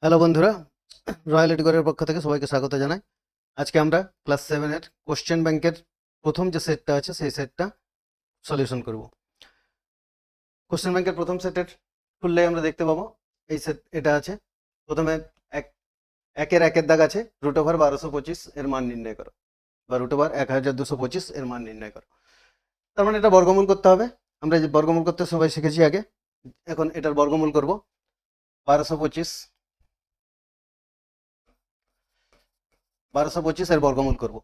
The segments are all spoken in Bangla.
হ্যালো বন্ধুরা, রয়্যাল এডুকেটের পক্ষ থেকে সবাইকে স্বাগত জানাই। আজকে আমরা ক্লাস 7-এর কোশ্চেন ব্যাংকের প্রথম যে সেটটা আছে সেই সেটটা সলিউশন করব। কোশ্চেন ব্যাংকের প্রথম সেটের খুললেই আমরা দেখতে পাবো এই সেট এটা আছে। প্রথমে একের একের দাগ আছে √1225 এর মান নির্ণয় করো, বা √1225 এর মান নির্ণয় করো। তার মানে এটা বর্গমূল করতে হবে। আমরা যে বর্গমূল করতে সবাই শিখেছি আগে, এখন এটার বর্গমূল করব। 1225 এর বর্গমূল করব।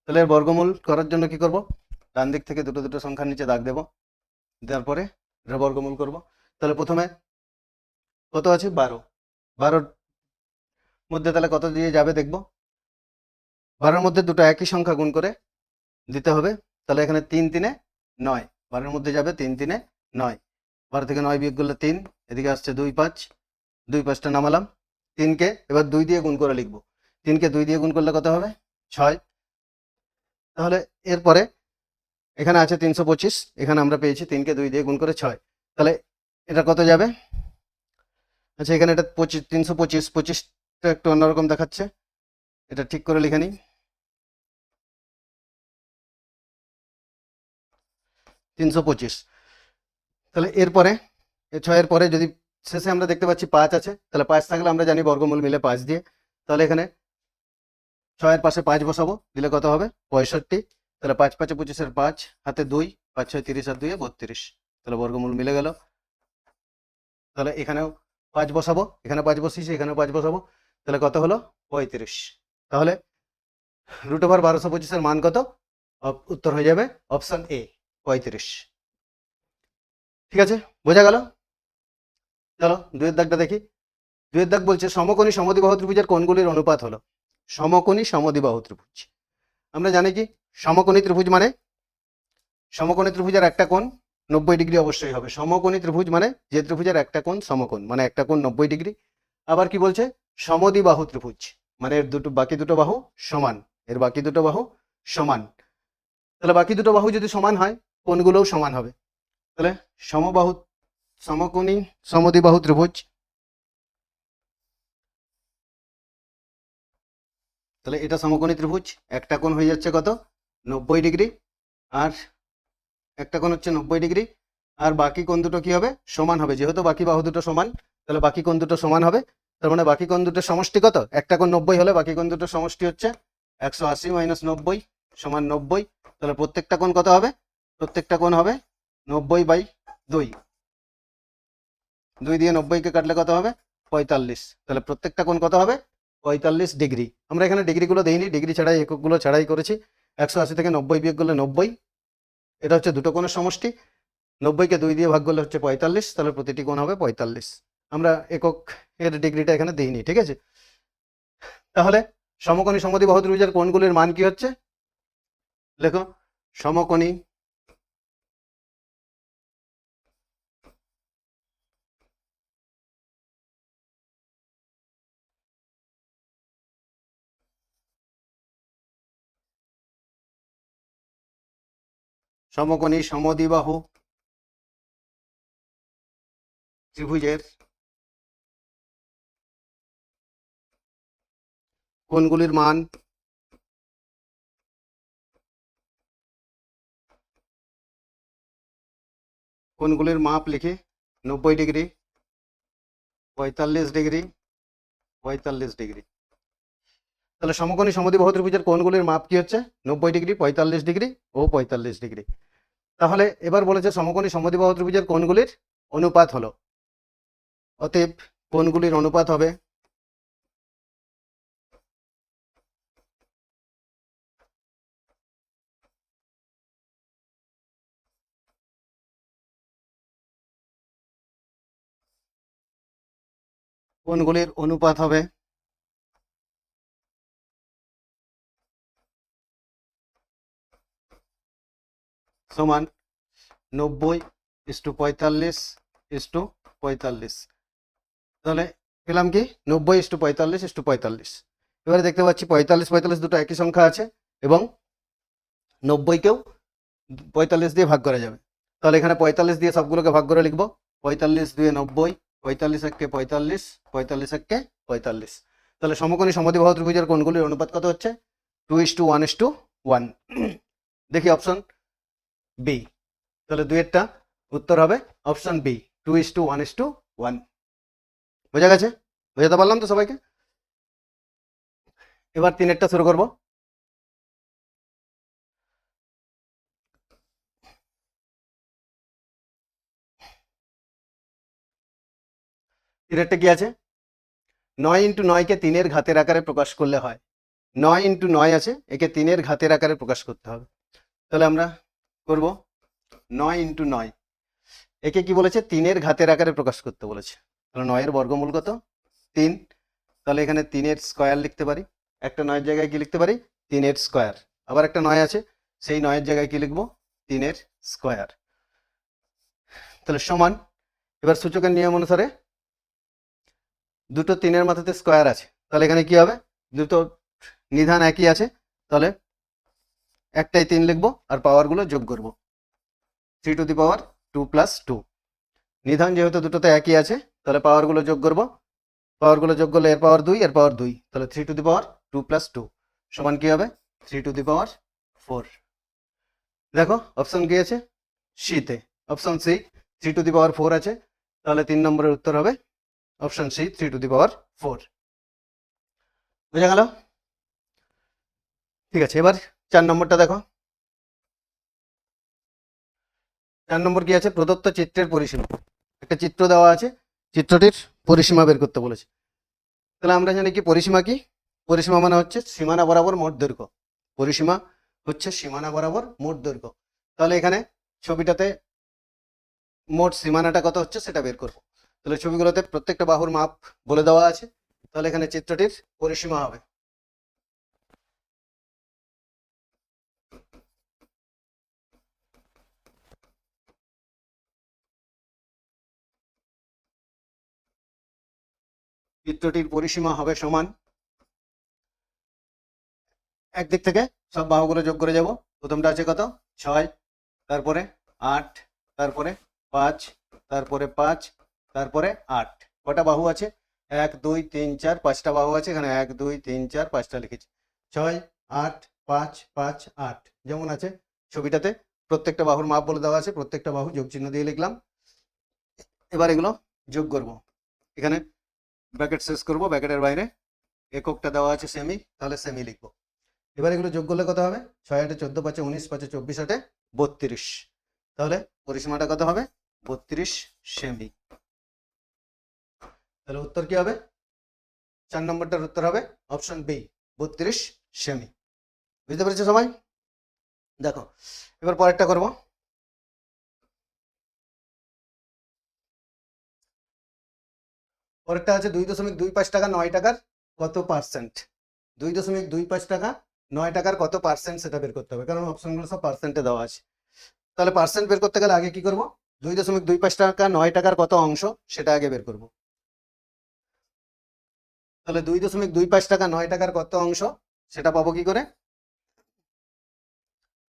তাহলে এর বর্গমূল করার জন্য কি করব, ডান দিক থেকে দুটো দুটো সংখ্যার নিচে দাগ দেব, দেওয়ার পরে এর বর্গমূল করব। তাহলে প্রথমে কত আছে 12 মধ্যে তাহলে কত দিয়ে যাবে দেখব। 12 মধ্যে দুটো একই সংখ্যা গুণ করে দিতে হবে। তাহলে এখানে 3 3 9, 12 মধ্যে যাবে 3 3 9, 12 থেকে 9 বিয়োগ করলে 3, এদিকে আসছে 2 5, 2 5টা নামালাম। 3কে এবার 2 দিয়ে গুণ করে লিখব। 3কে 2 দিয়ে গুণ করলে কত হবে 6। তাহলে এরপরে এখানে আছে 325, এখানে আমরা পেয়েছি 3কে 2 দিয়ে গুণ করে 6। তাহলে এটা কত যাবে, আচ্ছা এখানে এটা 325, 25টা একটু অন্যরকম দেখাচ্ছে, এটা ঠিক করে লিখে নিই। 325, তাহলে এরপরে 6-এর পরে যদি শেষে আমরা দেখতে পাচ্ছি 5 আছে, তাহলে 5 থাকলে আমরা জানি বর্গমূল মিলে 5 দিয়ে। তাহলে এখানে 6-এর পাশে 5 বসাবো, দিলে কত হবে 65। তাহলে 5 5 25-এর 5, হাতে 2, 5 6 30 আর 2 32। তাহলে বর্গমূল মিলে গেল। তাহলে এখানেও 5 বসাবো, এখানে 5 বসিয়েছি, এখানেও 5 বসাবো, তাহলে কত হলো 35। তাহলে √1225 এর মান কত, উত্তর হয়ে যাবে অপশন এ 35। ঠিক আছে, বোঝা গেল। চলো দুয়ের দাগটা দেখি। দুয়ের দাগ বলছে সমকোণী সমদ্বিবাহু ত্রিভুজের কোণগুলির অনুপাত হলো। সমকোণী সমদ্বিবাহু ত্রিভুজ, আমরা জানি কি সমকোণী ত্রিভুজ মানে, সমকোণী ত্রিভুজের একটা কোণ 90 ডিগ্রি অবশ্যই হবে। সমকোণী ত্রিভুজ মানে যে ত্রিভুজের একটা কোণ সমকোণ, মানে একটা কোণ 90 ডিগ্রি। আবার কি বলছে সমদ্বিবাহু ত্রিভুজ, মানে এর বাকি দুটো বাহু সমান, এর বাকি দুটো বাহু সমান। তাহলে বাকি দুটো বাহু যদি সমান হয় কোণগুলোও সমান হবে। তাহলে সমকোণী সমদ্বিবাহু ত্রিভুজ, তাহলে এটা সমকোণী ত্রিভুজ, একটা কোণ হয়ে যাচ্ছে কত 90 ডিগ্রি, আর একটা কোণ হচ্ছে 90 ডিগ্রি, আর বাকি কোণ দুটো কি হবে সমান হবে। যেহেতু বাকি বাহু দুটো সমান, তাহলে বাকি কোণ দুটো সমান হবে। তার মানে বাকি কোণ দুটো সমষ্টি কত, একটা কোণ 90 হলে বাকি কোণ দুটো সমষ্টি হচ্ছে 180 - 90 সমান 90। তাহলে প্রত্যেকটা কোণ কত হবে, প্রত্যেকটা কোণ হবে 90/2, 2 দিয়ে 90কে কাটলে কত হবে 45। তাহলে প্রত্যেকটা কোণ কত হবে 45 ডিগ্রি। আমরা এখানে ডিগ্রিগুলো দেইনি, ডিগ্রি ছাড়াই এককগুলো ছাড়াই করেছি। 180 থেকে 90 বিয়োগ করলে 90, এটা হচ্ছে দুটো কোণের সমষ্টি। 90কে 2 দিয়ে ভাগ করলে হচ্ছে 45, তাহলে প্রতিটি কোণ হবে 45। আমরা একক এর ডিগ্রিটা এখানে দিইনি, ঠিক আছে। তাহলে সমকোণী সমদ্বিবাহু ত্রিভুজের কোণগুলির মান কি হচ্ছে, লেখো সমকোণী সমকোণী সমদ্বিবাহু ত্রিভুজের কোণগুলির মান কোণগুলির মাপ লিখে 90 ডিগ্রি, 45 ডিগ্রি, 45 ডিগ্রি। তাহলে সমকোণী সমদ্বিবাহু ত্রিভুজের কোণগুলির মাপ কি হচ্ছে 90 ডিগ্রি, 45 ডিগ্রি ও 45 ডিগ্রি। তাহলে এবার বলেছে সমকোণী সমদ্বিবাহু ত্রিভুজের কোণগুলির অনুপাত হলো, অতএব কোণগুলির অনুপাত হবে কোণগুলির অনুপাত হবে সমান 90:45:45। তাহলে পেলাম কি 90:45:45। এবারে দেখতে পাচ্ছি 45 45 দুটো একই সংখ্যা আছে, এবং 90কেও 45 দিয়ে ভাগ করা যাবে। তাহলে এখানে 45 দিয়ে সবগুলোকে ভাগ করে লিখবো, 45 2 90, 45 1 45, 45 1 45। তাহলে সমকোণী সমদ্বিবাহু ত্রিভুজের কোণগুলির অনুপাত কত হচ্ছে? 2:1:1। দেখি অপশন বি। তাহলে দুইয়েরটা উত্তর হবে অপশন বি, 2:1:1। বোঝা গেছে? বোঝাতে পারলাম তো সবাইকে? এবার তিনেরটা শুরু করব। তিনেরটা কি আছে? 9x9কে 3-এর ঘাতের আকারে প্রকাশ করলে হয়। 9x9 আছে, একে 3-এর ঘাতের আকারে প্রকাশ করতে হবে। তাহলে আমরা করব 9x9। একে কি বলেছে? 3-এর ঘাতের আকারে প্রকাশ করতে বলেছে। তাহলে 9-এর বর্গমূল কত? 3। তাহলে এখানে 3-এর স্কয়ার লিখতে পারি। একটা 9-এর জায়গায় কি লিখতে পারি? 3-এর স্কয়ার। আবার একটা 9 আছে, সেই 9-এর জায়গায় কি লিখবো? 3-এর স্কয়ার। তাহলে সমান। এবার সূচকের নিয়ম অনুসারে দুটো 3-এর মাথাতে স্কয়ার আছে, তাহলে এখানে কি হবে? দুটো নিধান একই আছে, তাহলে একটাই 3 লিখবো আর পাওয়ারগুলো যোগ করব। 3⁻2 + 2। নিধান যেহেতু দুটোতে একই আছে, তাহলে পাওয়ারগুলো যোগ করব। পাওয়ারগুলো যোগ করলে এর পাওয়ার 2, এর পাওয়ার 2, তাহলে 3⁻2 + 2 সমান কি হবে? 3⁴। দেখো অপশন কি আছে? সিতে। অপশন সি 3⁴ আছে, তাহলে 3 নম্বরের উত্তর হবে অপশন সি, 3⁴। বোঝা গেল? ঠিক আছে, এবার 4 নম্বরটা দেখো। 4 নম্বর কি আছে? প্রদত্ত চিত্রের পরিসীমা। একটা চিত্র দেওয়া আছে, চিত্রটির পরিসীমা বের করতে বলেছে। তাহলে আমরা জানি কি পরিসীমা কি? পরিসীমা মানে হচ্ছে সীমানা বরাবর মোট দৈর্ঘ্য। পরিসীমা হচ্ছে সীমানা বরাবর মোট দৈর্ঘ্য। তাহলে এখানে ছবিটাতে মোট সীমানাটা কত হচ্ছে সেটা বের করব। তাহলে ছবিগুলোতে প্রত্যেকটা বাহুর মাপ বলে দেওয়া আছে, তাহলে এখানে চিত্রটির পরিসীমা হবে সমান, একদিক থেকে সব বাহুগুলো যোগ করে যাব। প্রথমটা আছে কত? 6, তারপরে 8, তারপরে 5, তারপরে 5, তারপরে 8। কটা বাহু আছে? 1 2 3 4 5টা বাহু আছে। এখানে 1 2 3 4 5টা লিখেছি। 6 8 5 5 8 যেমন আছে ছবিটাতে। প্রত্যেকটা বাহুর মাপ বলে দেওয়া আছে, প্রত্যেকটা বাহু যোগ চিহ্ন দিয়ে লিখলাম। এবার এগুলো যোগ করব। এখানে ব্র্যাকেট শেষ করব, ব্র্যাকেটের বাইরে এককটা দেওয়া আছে সেমি, তাহলে সেমি লিখবো। এবার এগুলো যোগ করলে কত হবে? 6 8 14 5 19 5 24 8 32। তাহলে পরিসীমাটা কত হবে? 32 সেমি। তাহলে উত্তর কি হবে? 4 নম্বরটার উত্তর হবে অপশন বি, 32 সেমি। বুঝতে পেরেছো সবাই? দেখো এবার পরেরটা করব। পরেরটা আছে 2.25 টাকা 9 টাকার কত পার্সেন্ট? 2.25 টাকা 9 টাকার কত পার্সেন্ট সেটা বের করতে হবে, কারণ অপশনগুলো সব পার্সেন্টে দেওয়া আছে। তাহলে পার্সেন্ট বের করতে গেলে আগে কি করব? 2.25 টাকা 9 টাকার কত অংশ সেটা আগে বের করব। তাহলে 2.25 টাকা 9 টাকার কত অংশ সেটা পাবো কি করে?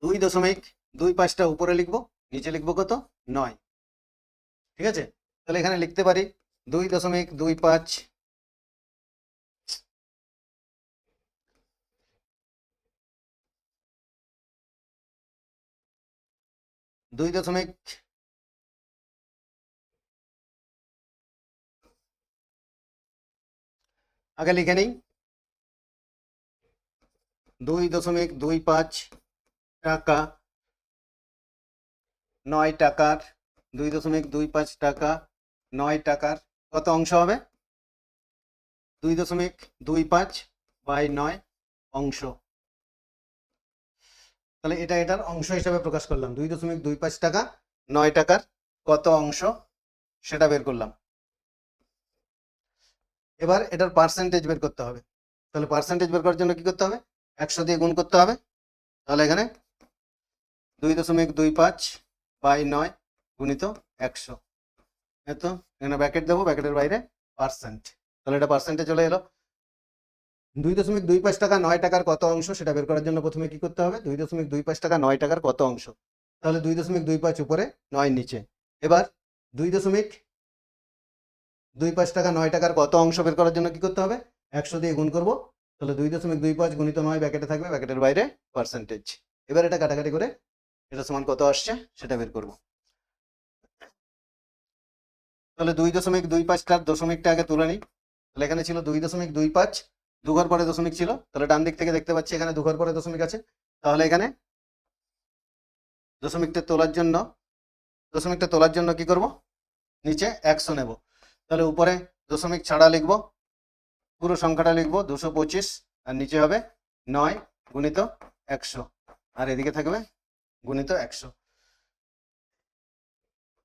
2.25টা উপরে লিখবো, নিচে লিখবো কত? 9। ঠিক আছে, তাহলে এখানে লিখতে পারি 2.25 2 দশমিক আগে লিখে নিই। 2.25 টাকা 9 টাকার 2.25 টাকা 9 টাকার কত অংশ হবে? 2.25/9 অংশ। তাহলে এটা এটার অংশ হিসাবে প্রকাশ করলাম। 2.25 টাকা 9 টাকার কত অংশ সেটা বের করলাম। এবার এটার পার্সেন্টেজ বের করতে হবে। তাহলে পার্সেন্টেজ বের করার জন্য কি করতে হবে? 100 দিয়ে গুণ করতে হবে। তাহলে এখানে 2.25/9 গুণিত 100, এত। এখানে ব্র্যাকেট দেবো, ব্র্যাকেটের বাইরে পার্সেন্ট। তাহলে এটা পার্সেন্টে চলে এলো। 2.25 টাকা 9 টাকার কত অংশ সেটা বের করার জন্য প্রথমে কি করতে হবে? 2.25 টাকা 9 টাকার কত অংশ। তাহলে 2.25 উপরে 9 নিচে। এবার 2. 2×5 টাকা 9 টাকার কত অংশ বের করার জন্য কি করতে হবে? 100 দিয়ে গুণ করব। তাহলে 2.25 গুণিত 9 ব্র্যাকেটে থাকবে, ব্র্যাকেটের বাইরে পার্সেন্টেজ। এবার এটা কাটাকাটি করে এটা সমান কত আসছে সেটা বের করব। তাহলে 2.25টার দশমিকটা আগে তুলে নিই। তাহলে এখানে ছিল 2.25, দুঘর পরে দশমিক ছিল, তাহলে ডান দিক থেকে দেখতে পাচ্ছি এখানে দুঘর পরে দশমিক আছে। তাহলে এখানে দশমিকটা তোলার জন্য কি করব? নিচে 100 নেব। তাহলে উপরে দশমিক ছাড়া লিখব, পুরো সংখ্যাটা লিখব 225, আর নিচে হবে 9 গুণিত 100, আর এদিকে থাকবে গুণিত 100,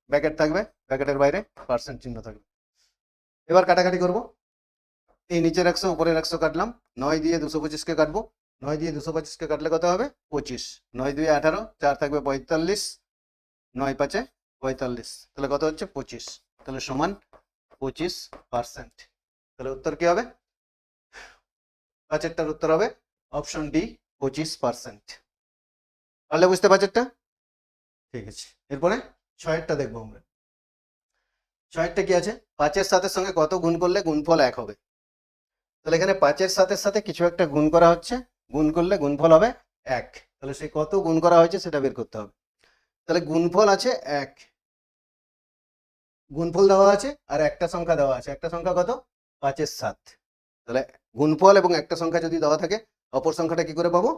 ব্র্যাকেট থাকবে, ব্র্যাকেটের বাইরে পার্সেন্ট চিহ্ন থাকবে। এবার কাটাকাটি করব। এই নিচের 100 উপরের 100 কাটলাম, 9 দিয়ে 225কে কাটবো, 9 দিয়ে 225কে কাটলে কত হবে? 25, 9 2 18, 4 থাকবে 45, 9 5 45, তাহলে কত হচ্ছে? 25, তাহলে সমান 25%। তাহলে উত্তর কি হবে? 5টার উত্তর হবে অপশন ডি, 25%। পারলে বুঝতে 5টা? ঠিক আছে, এরপরে 6টা দেখবো আমরা। 6টা কি আছে? 5-এর সাথে সঙ্গে কত গুণ করলে গুণফল 1 হবে? তাহলে এখানে 5-এর সাথে কিছু একটা গুণ করা হচ্ছে, গুণ করলে গুণফল হবে 1। তাহলে সেই কত গুণ করা হয়েছে সেটা বের করতে হবে। তাহলে গুণফল আছে 1, গুণফল দেওয়া আছে, আর একটা সংখ্যা দেওয়া আছে। একটা সংখ্যা কত? 5-এর 7। তাহলে গুণফল এবং একটা সংখ্যা যদি দেওয়া থাকে, অপর সংখ্যাটা কি করে পাবো?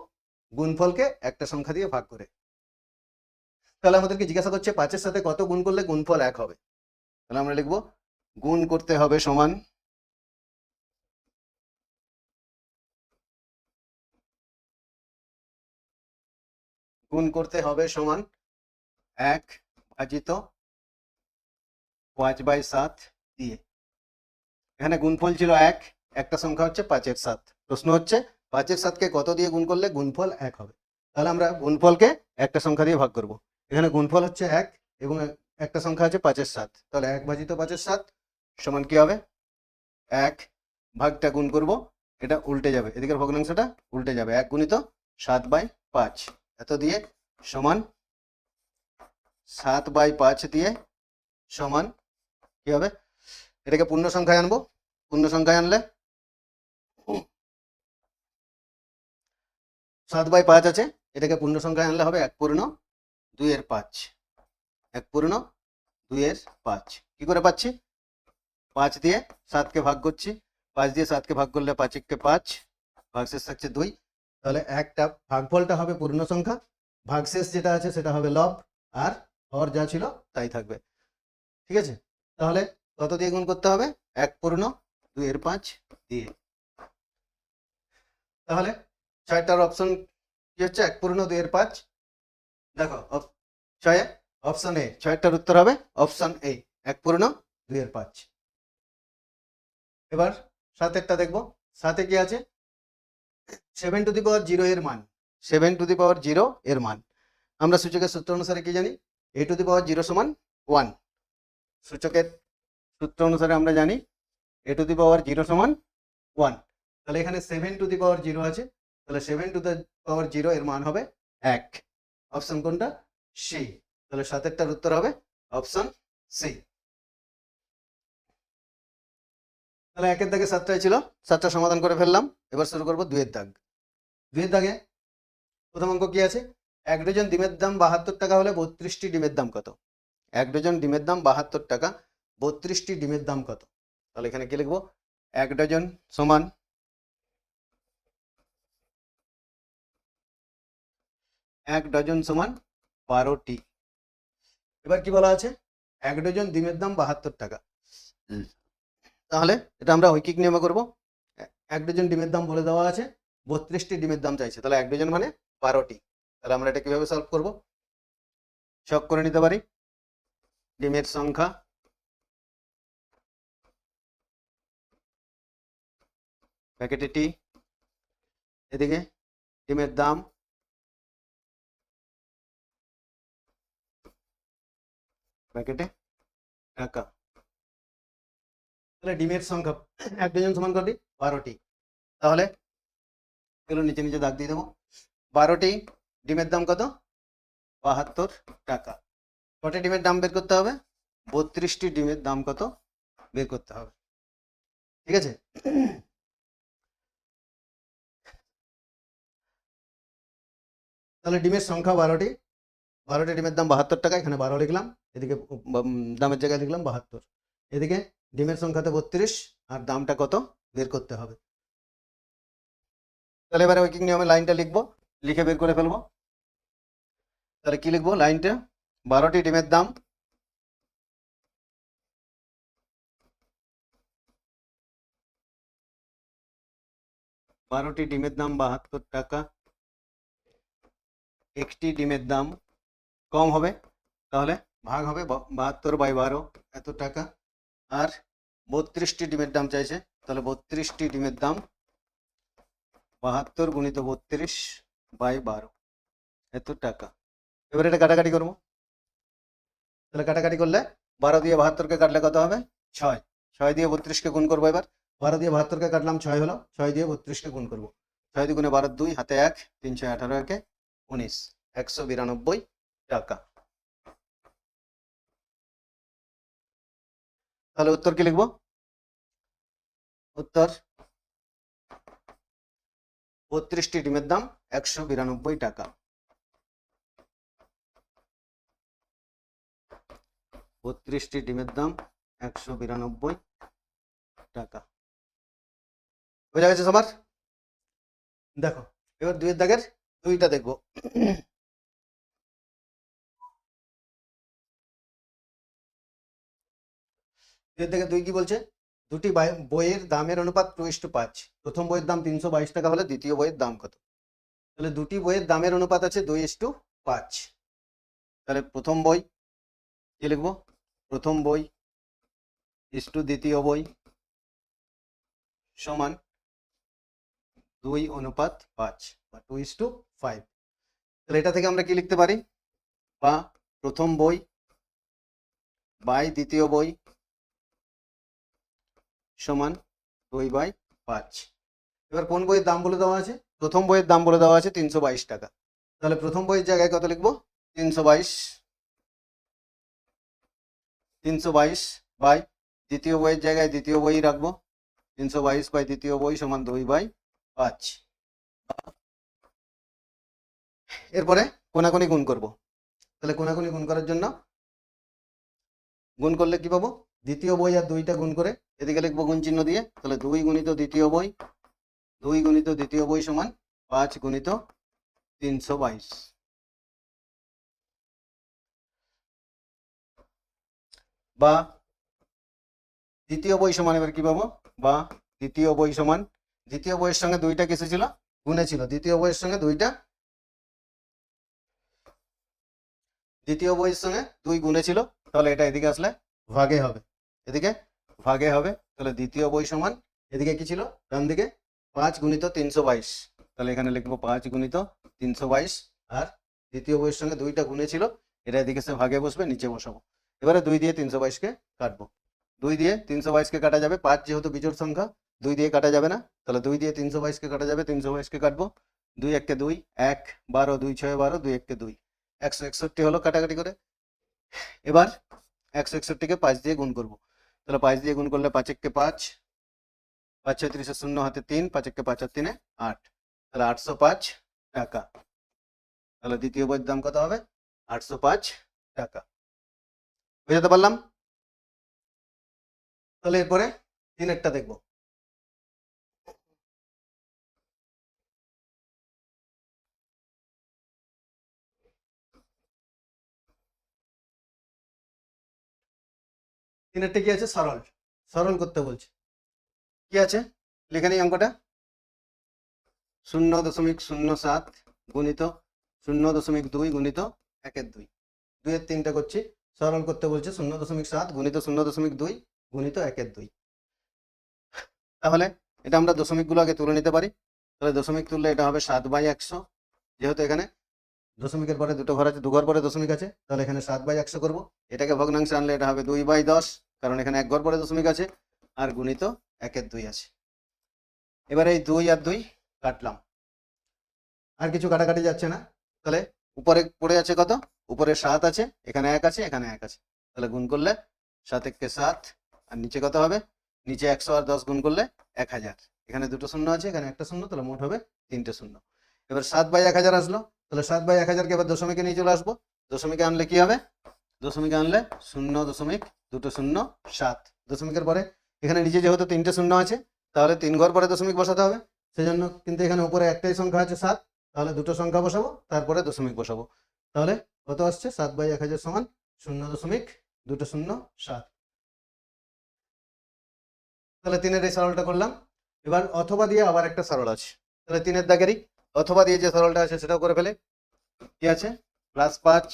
গুণফলকে একটা সংখ্যা দিয়ে ভাগ করে। তাহলে আমাদেরকে জিজ্ঞাসা করছে 5-এর সাথে কত গুণ করলে গুণফল 1 হবে। তাহলে আমরা লিখবো গুণ করতে হবে সমান গুণ করতে হবে সমান 1 ভাজিত 5/7 দিয়ে। এখানে গুণফল ছিল 1, একটা সংখ্যা হচ্ছে 5-এর 7। প্রশ্ন হচ্ছে 5-এর 7কে কত দিয়ে গুণ করলে গুণফল 1 হবে। তাহলে আমরা গুণফলকে একটা সংখ্যা দিয়ে ভাগ করব। এখানে গুণফল হচ্ছে 1 এবং একটা সংখ্যা আছে 5-এর 7, তাহলে 1 ভাজিত 5-এর 7 সমান কি হবে? 1 ভাগটা গুণ করব, এটা উল্টে যাবে, এদিকের ভগ্নাংশটা উল্টে যাবে, 1 গুণিত 7/5 এত দিয়ে সমান 7/5 দিয়ে সমান কি হবে? এটাকে পূর্ণ সংখ্যায় আনবো, পূর্ণ সংখ্যায় আনলে 7/5 আছে, এটাকে পূর্ণ সংখ্যায় আনলে হবে 1/2/5, 1/2/5। কি করে পাচ্ছি? 5 দিয়ে 7কে ভাগ করছি, 5 দিয়ে 7কে ভাগ করলে 5 × 5, ভাগশেষ থাকছে 2। তাহলে একটা ভাগফলটা হবে পূর্ণ সংখ্যা, ভাগশেষ যেটা আছে সেটা হবে লব, আর হর যা ছিল তাই থাকবে। ঠিক আছে, তাহলে কত দিয়ে গুণ করতে হবে? 1/2/5 দিয়ে। তাহলে 6টার অপশন কি হচ্ছে? 1/2/5। দেখো 6 অপশন এ, 6টার উত্তর হবে অপশন এ, 1/2/5। এবার 7এরটা দেখবো। 7-এ কি আছে? 7^0 এর মান, 7^0 এর মান আমরা সূচকের সূত্র অনুসারে কি জানি? a^0 সমান 1। সূচকের সূত্র অনুসারে আমরা জানি a^0 সমান 1। তাহলে এখানে 7^0 আছে, তাহলে 7^0 এর মান হবে 1। অপশন কোনটা? সি। তাহলে 7এরটার উত্তর হবে অপশন সি। তাহলে 1-এর দাগে 7টাই ছিল, 7টা সমাধান করে ফেললাম। এবার শুরু করবো 2-এর দাগ। 2-এর দাগে প্রথম অঙ্ক কি আছে? 1 ডজন ডিমের দাম 72 টাকা হলে 32টি ডিমের দাম কত? 1 ডজন ডিমের দাম 72 টাকা, 32টি ডিমের দাম কত? তাহলে এখানে কি লিখবো? 1 ডজন সমান 1 ডজন সমান 12টি। এবার কি বলা আছে? 1 ডজন ডিমের দাম 72 টাকা। তাহলে এটা আমরা ঐকিক নিয়মে করব। 1 ডজন ডিমের দাম বলে দেওয়া আছে, 32টি ডিমের দাম চাইছে, তাহলে 1 ডজন মানে 12টি। তাহলে আমরা এটা কিভাবে সলভ করব? ছক করে নিতে পারি। ডিমের সংখ্যা প্যাকেটে টি, এদিকে ডিমের দাম প্যাকেটে টাকা। তাহলে ডিমের সংখ্যা 1 ডজন সমান কত? 12টি। তাহলে এগুলো নিচে নিচে দাগ দিয়ে দেবো। 12টি ডিমের দাম কত? 72 টাকা। কটা ডিমের দাম বের করতে হবে? 32টি ডিমের দাম কত? বের করতে হবে। ঠিক আছে, তাহলে ডিমের সংখ্যা 12টি, 12টি ডিমের দাম 72 টাকা, এখানে 12 লিখলাম, এদিকে দামের জায়গায় লিখলাম 72, এদিকে ডিমের সংখ্যাতে 32 আর দামটা কত বের করতে হবে। তাহলে এবারে ঐকিক নিয়মে লাইনটা লিখবো, লিখে বের করে ফেলবো। তাহলে কি লিখবো লাইনটা, 12টি ডিমের দাম 72 টাকা, একটি ডিমের দাম কম হবে, তাহলে ভাগ হবে 72/12 এত টাকা, আর 32টি ডিমের দাম চাইছে, তাহলে 32টি ডিমের দাম 72 গুণিত 32/12 এত টাকা। এবার এটা কাটাকাটি করবো, তাহলে কাটাকাটি করলে 12 দিয়ে 72কে কাটলে কত হবে 6, 6 দিয়ে 32কে গুণ করবো। এবার 12 দিয়ে 72কে কাটলাম 6 হলো, 6 দিয়ে 32কে গুণ করবো, 6 দুগুণে 12, 2 হাতে 1, 3 6 18, একে 19, 192 টাকা। তাহলে উত্তর কি লিখবো, উত্তর 32টি ডিমের দাম 192 টাকা। 32টি ডিমের দাম 192 টাকা। বোঝা গেছে সবার? দেখো এবার 2 এর দাগের 2টা দেখবো। এর থেকে 2 কি বলছে, দুটি বইয়ের দামের অনুপাত 2:5। প্রথম বইয়ের দাম 322 টাকা হলে দ্বিতীয় বইয়ের দাম কত? তাহলে দুটি বইয়ের দামের অনুপাত আছে 2:5। তাহলে প্রথম বই কি লিখবো, প্রথম বই ইস্টু দ্বিতীয় বই সমান 2:5 বা 2:5। তাহলে এটা থেকে আমরা কি লিখতে পারি, বা প্রথম বই বাই দ্বিতীয় বই সমান 2/5। এবার কোন বইয়ের দাম বলে দেওয়া আছে, প্রথম বইয়ের দাম বলে দেওয়া আছে 322 টাকা, তাহলে প্রথম বইয়ের জায়গায় কত লিখবো 322 বাই দ্বিতীয় বইয়ের জায়গায় দ্বিতীয় বই রাখবো, 322 বাই দ্বিতীয় বই সমান 2/5। এরপরে কোনাকুনি গুণ করব, তাহলে কোনাকুনি গুণ করার জন্য গুণ করলে কি পাবো, দ্বিতীয় বই আর 2টা গুণ করে এদিকে লিখবো গুণ চিহ্ন দিয়ে, তাহলে 2 গুণিত দ্বিতীয় বই, 2 গুণিত দ্বিতীয় বই সমান 5 গুণিত 322, বা দ্বিতীয় বই সমান এবার কি পাবো, বা দ্বিতীয় বই সমান, দ্বিতীয় বইয়ের সঙ্গে 2টা কিসে ছিল গুণে ছিল, দ্বিতীয় বইয়ের সঙ্গে 2টা, দ্বিতীয় বইয়ের সঙ্গে 2 গুণে ছিল, তাহলে এটা এদিকে আসলে ভাগে হবে, এদিকে ভাগে হবে, তাহলে দ্বিতীয় বই সমান এদিকে কি ছিল ডান দিকে 5 গুণিত 322, তাহলে এখানে লিখবো 5 গুণিত 322, আর দ্বিতীয় বইয়ের সঙ্গে 2টা গুণে ছিল, এটা এদিকে সে ভাগে বসবে, নিচে বসাবো। এবারে 2 দিয়ে 322কে কাটবো, 2 দিয়ে 322কে কাটা যাবে, 5 যেহেতু বিজোড় সংখ্যা 2 দিয়ে কাটা যাবে না, তাহলে 2 দিয়ে 322কে কাটা যাবে, 322কে কাটবো, 2 1 2, 1 12, 2 6 12, 2 1 2, 161 হলো কাটাকাটি করে। এবার 161কে 5 দিয়ে গুণ করবো, তাহলে 5 দিয়ে গুণ করলে 5 1 5, 5 6 30 0 হাতে 3, 5 1 5 আর 3 8, তাহলে 805 টাকা। তাহলে দ্বিতীয় বইয়ের দাম কত হবে 805 টাকা। বুঝতে পারলাম? তাহলে এরপরে 3-এরটা দেখবো। তিনেরটা কি আছে, সরল, সরল করতে বলছে। কি আছে লিখে নিই অঙ্কটা, 0.07 গুণিত 0.2 গুণিত 1/2, 2 এর 3টা করছি, সরল করতে বলছে 0.7 গুণিত 0.2 গুণিত 1/2। তাহলে এটা আমরা দশমিকগুলো আগে তুলে নিতে পারি, তাহলে দশমিক তুললে এটা হবে 7/100, যেহেতু এখানে দশমিকের পরে দুটো ঘর আছে, 2 ঘর পরে দশমিক আছে, তাহলে এখানে 7/100 করবো, এটাকে ভগ্নাংশে আনলে এটা হবে 2/10, কারণ এখানে 1 ঘর পরে দশমিক আছে, আর গুণিত 1/2 আছে। এবারে এই 2 আর 2 কাটলাম, আর কিছু কাটাকাটি যাচ্ছে না, তাহলে উপরে পড়ে আছে কত, উপরে 7 আছে, এখানে 1 আছে, এখানে 1 আছে, তাহলে গুণ করলে 7 1 7 আর নিচে কত হবে? নিচে 100 আর 10 গুণ করলে 1000। এখানে দুটো শূন্য আছে, এখানে একটা শূন্য, তাহলে মোট হবে 3টে শূন্য। এবার 7/1000 আসলো, তাহলে 7/1000কে এবার দশমিকে নিয়ে চলে আসবো। দশমিকে আনলে কি হবে? দশমিকে আনলে 0.207। দশমিকের পরে এখানে নিচে যেহেতু 3টে শূন্য আছে, তাহলে 3 ঘর পরে দশমিক বসাতে হবে। সেজন্য কিন্তু এখানে উপরে একটাই সংখ্যা আছে 7, তাহলে দুটো সংখ্যা বসাবো, তারপরে দশমিক বসাবো। তাহলে কত আসছে? 7/1000 সমান 0.207। তাহলে 3-এর এই সরলটা করলাম। এবার অথবা দিয়ে আবার একটা সরল আছে, তাহলে 3-এর দাগেরই অথবা দিয়ে যে সরলটা আছে সেটাও করে ফেলে। কি আছে? +5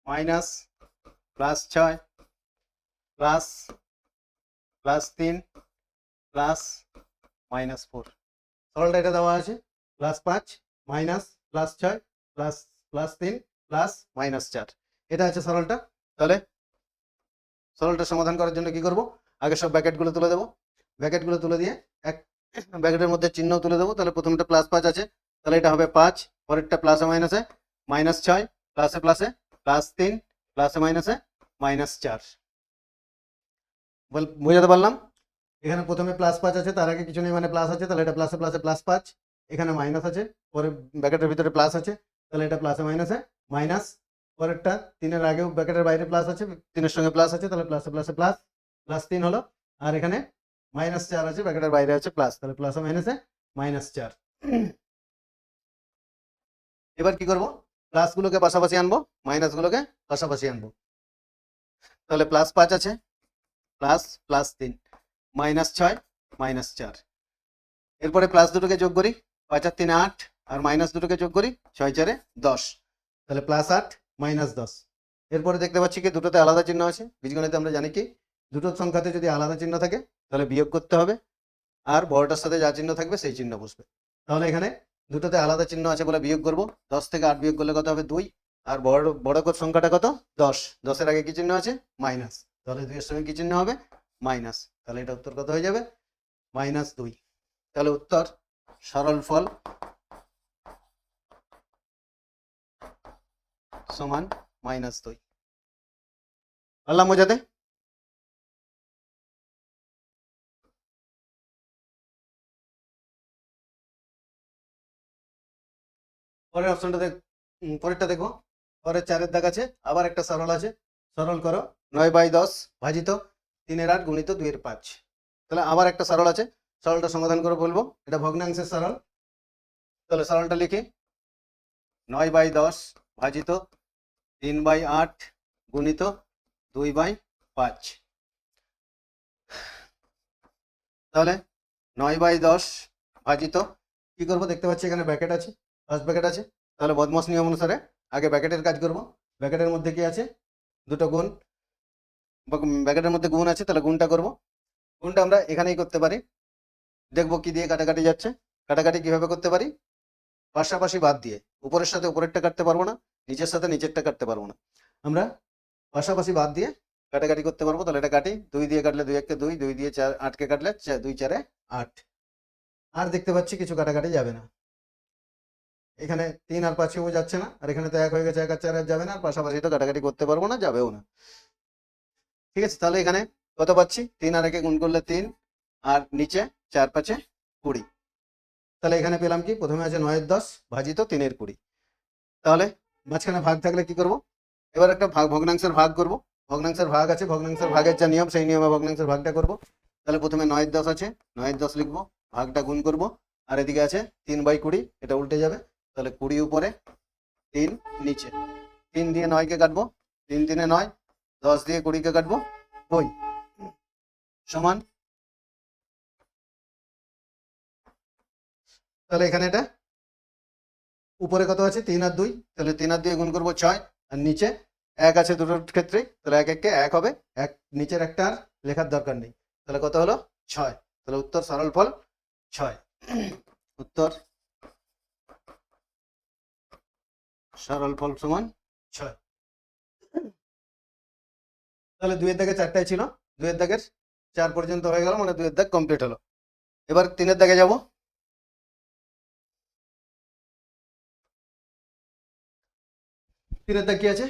মাইনাস +6 প্লাস +3 প্লাস -4। সরলটা এটা দেওয়া আছে, +5 মাইনাস +6 প্লাস +3 প্লাস -4। এটা আছে সরলটা। তাহলে সরলটা সমাধান করার জন্য কি করব? আগে সব ব্র্যাকেটগুলো তুলে দেবো। ব্র্যাকেটগুলো তুলে দিয়ে এক ব্র্যাকেটের মধ্যে চিহ্ন তুলে দেবো। তাহলে প্রথমটা +5 আছে, তাহলে এটা হবে 5, পরেরটা প্লাসে মাইনাসে -6, প্লাসে প্লাসে +3, প্লাসে মাইনাসে -4। বুঝাতে পারলাম? এখানে প্রথমে +5 আছে, তার আগে কিছু নেই মানে প্লাস আছে, তাহলে এটা প্লাসে প্লাসে +5। এখানে মাইনাস আছে, পরে ব্র্যাকেটের ভিতরে প্লাস আছে, তাহলে এটা প্লাসে মাইনাসে মাইনাস। পরেরটা 3-এর আগেও ব্র্যাকেটের বাইরে প্লাস আছে, 3-এর সঙ্গে প্লাস আছে, তাহলে প্লাসে প্লাসে প্লাস +3 হলো। আর এখানে -4 আছে, ব্র্যাকেটের বাইরে আছে প্লাস, তাহলে প্লাসে মাইনাসে -4। এবার কি করব? প্লাসগুলোকে পাশাপাশি আনবো, মাইনাসগুলোকে পাশাপাশি আনবো। তাহলে +5 আছে, প্লাস +3 -6 -4। এরপরে প্লাস দুটোকে যোগ করি, 5 আর 3 8, আর মাইনাস দুটোকে যোগ করি, 6 4 10। তাহলে +8 -10। এরপরে দেখতে পাচ্ছি কি দুটোতে আলাদা চিহ্ন আছে। বীজগণিতে আমরা জানি কি দুটো সংখ্যাতে যদি আলাদা চিহ্ন থাকে তাহলে বিয়োগ করতে হবে, আর বড়টার সাথে যা চিহ্ন থাকবে সেই চিহ্ন বসবে। তাহলে এখানে দুটোতে আলাদা চিহ্ন আছে বলে বিয়োগ করব। 10 থেকে 8 বিয়োগ করলে কত হবে? 2। আর বড় সংখ্যাটা কত? 10। 10-এর আগে কি চিহ্ন আছে? মাইনাস। তাহলে 2-এর সঙ্গে কি চিহ্ন হবে? মাইনাস। তাহলে এটা উত্তর কত হয়ে যাবে? -2। তাহলে উত্তর সরল ফল সমান -2। পারলাম বোঝাতে? পরের অপশনটা পরেরটা দেখো। পরের 4-এর দাগ আছে, আবার একটা সরল আছে। সরল করো 9/10 ভাজিত 3-এর 8 গুণিত 2-এর 5। তাহলে আবার একটা সরল আছে, সরলটা সমাধান করে বলবো। এটা ভগ্নাংশের সরল। তাহলে সরলটা লিখি 9/10 ভাজিত 3/8 গুণিত 2/5। তাহলে 9/10 ভাজিত কি করব? দেখতে পাচ্ছি এখানে ব্র্যাকেট আছে, ফার্স্ট ব্র্যাকেট আছে। তাহলে বদমাস নিয়ম অনুসারে আগে ব্র্যাকেটের কাজ করব। ব্র্যাকেটের মধ্যে কি আছে? দুটো গুণ, ব্র্যাকেটের মধ্যে গুণ আছে, তাহলে গুণটা করব। গুণটা আমরা এখানেই করতে পারি। দেখবো কি দিয়ে কাটাকাটি যাচ্ছে। কাটাকাটি কিভাবে করতে পারি? পাশাপাশি বাদ দিয়ে। উপরের সাথে উপরেরটা কাটতে পারবো না, নিচের সাথে নিচেরটা কাটতে পারবো না। আমরা পাশাপাশি বাদ দিয়ে কাটাকাটি করতে পারবো। তাহলে এটা কাটি, 2 দিয়ে কাটলে 2 1 2, 2 দিয়ে 4 8কে কাটলে 2 4 8। আর দেখতে পাচ্ছি কিছু কাটাকাটি যাবে না। এখানে 3 আর 5 যাচ্ছে না, আর এখানে তো 1 হয়ে গেছে, 1 আর 4 আর যাবে না, আর পাশাপাশি তো কাটাকাটি করতে পারবো না, যাবেও না। ঠিক আছে, তাহলে এখানে কত পাচ্ছি? 3 আর 1 গুণ করলে 3, আর নিচে 4 5 20। তাহলে এখানে পেলাম কি? প্রথমে আছে 9-এর 10 ভাজিত 3-এর 20। তাহলে মাঝখানে ভাগ থাকলে কি করব? এবার একটা ভগ্নাংশের ভাগ করব। ভগ্নাংশের ভাগ আছে, ভগ্নাংশের ভাগের যা নিয়ম সেই নিয়মে ভগ্নাংশের ভাগটা করব। তাহলে প্রথমে 9-এর 10 আছে, 9-এর 10 লিখবো, ভাগটা গুণ করব। আর এদিকে আছে 3/20, এটা উল্টে যাবে। তাহলে 20 উপরে, 3 নিচে। 3 দিয়ে 9কে কাটবো, 3 3 9, 10 দিয়ে 20কে কাটবো 2 সমান। তাহলে এখানে এটা উপরে কত আছে? 3 আর 2, তাহলে 3 আর 2 গুণ করবো 6, আর নিচে 1 আছে দুটোর ক্ষেত্রেই, তাহলে 1 1 কে 1 হবে। 1 নিচের একটা আর লেখার দরকার নেই। তাহলে কত হলো? 6। তাহলে উত্তর সরল ফল 6। উত্তর সরল ফল সমান 6। তাহলে 2-এর দাগে 4টাই ছিল, 2-এর দাগের 4 পর্যন্ত হয়ে গেল, মানে 2-এর দাগ কমপ্লিট হলো। এবার 3-এর দাগে যাব। তিনের দাগ কি আছে,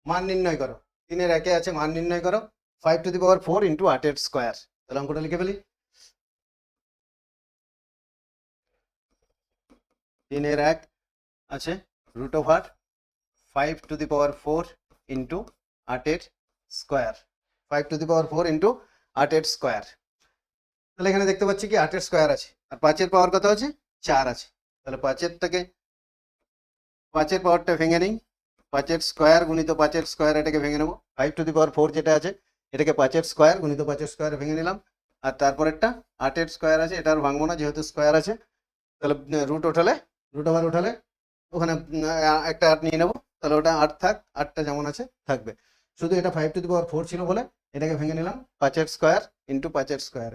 মান নির্ণয় করো। তিনের একে আছে মান নির্ণয় করো 5⁴ ইন্টু 8 স্কোয়ার। তাহলে অঙ্কটা লিখে ফেলি। তিনের এক আছে √5⁴ ইন্টু 8 স্কোয়ার, 5⁴ ইন্টু 8 স্কোয়ার। তাহলে এখানে দেখতে পাচ্ছি কি 8 স্কোয়ার আছে, আর 5-এর পাওয়ার কত আছে, 4 আছে। তাহলে 5-এর পাওয়ারটা ভেঙে নিই, 5-এর স্কোয়ার গুণিত 5-এর স্কোয়ার, এটাকে ভেঙে নেবো। 5⁴ যেটা আছে এটাকে 5-এর স্কোয়ার গুণিত 5-এর স্কোয়ার ভেঙে নিলাম। আর তারপরেরটা 8-এর স্কোয়ার আছে, এটা আর ভাঙবো না যেহেতু স্কোয়ার আছে। তাহলে √ওভার উঠালে ওখানে একটা 8 নিয়ে নেবো, তাহলে ওটা 8 থাক, 8টা যেমন আছে থাকবে। শুধু এটা 5⁴ ছিল বলে এটাকে ভেঙে নিলাম 5-এর স্কোয়ার ইন্টু 5-এর স্কোয়ার।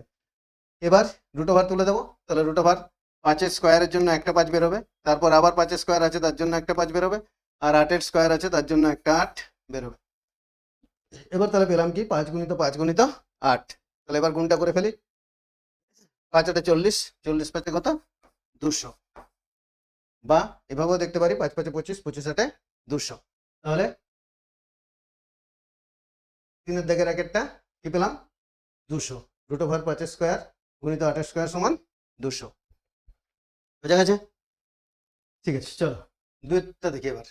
এবার √ওভার তুলে দেবো, তাহলে √ওভার 5-এর স্কোয়ারের জন্য একটা 5 বেরোবে, তারপর আবার 5-এর স্কোয়ার আছে তার জন্য একটা 5 বেরোবে, আর 8-এর স্কোয়ার আছে তার জন্য একটা 8 বেরোবে। এবার তাহলে পেলাম কি 5 গুণিত 5 গুণিত 8। তাহলে এবার গুণটা করে ফেলি, 5-8 40, 40 5 কত, 200। বা এভাবেও দেখতে পারি 5 5 25, 25 8 200। তাহলে তিনের দাগের একটা কি পেলাম, 200। √ওভার 5-এর স্কোয়ার গুণিত 8-এর স্কোয়ার সমান 200। বোঝা গেছে? ঠিক আছে, চলো দুইটা দেখি এবার।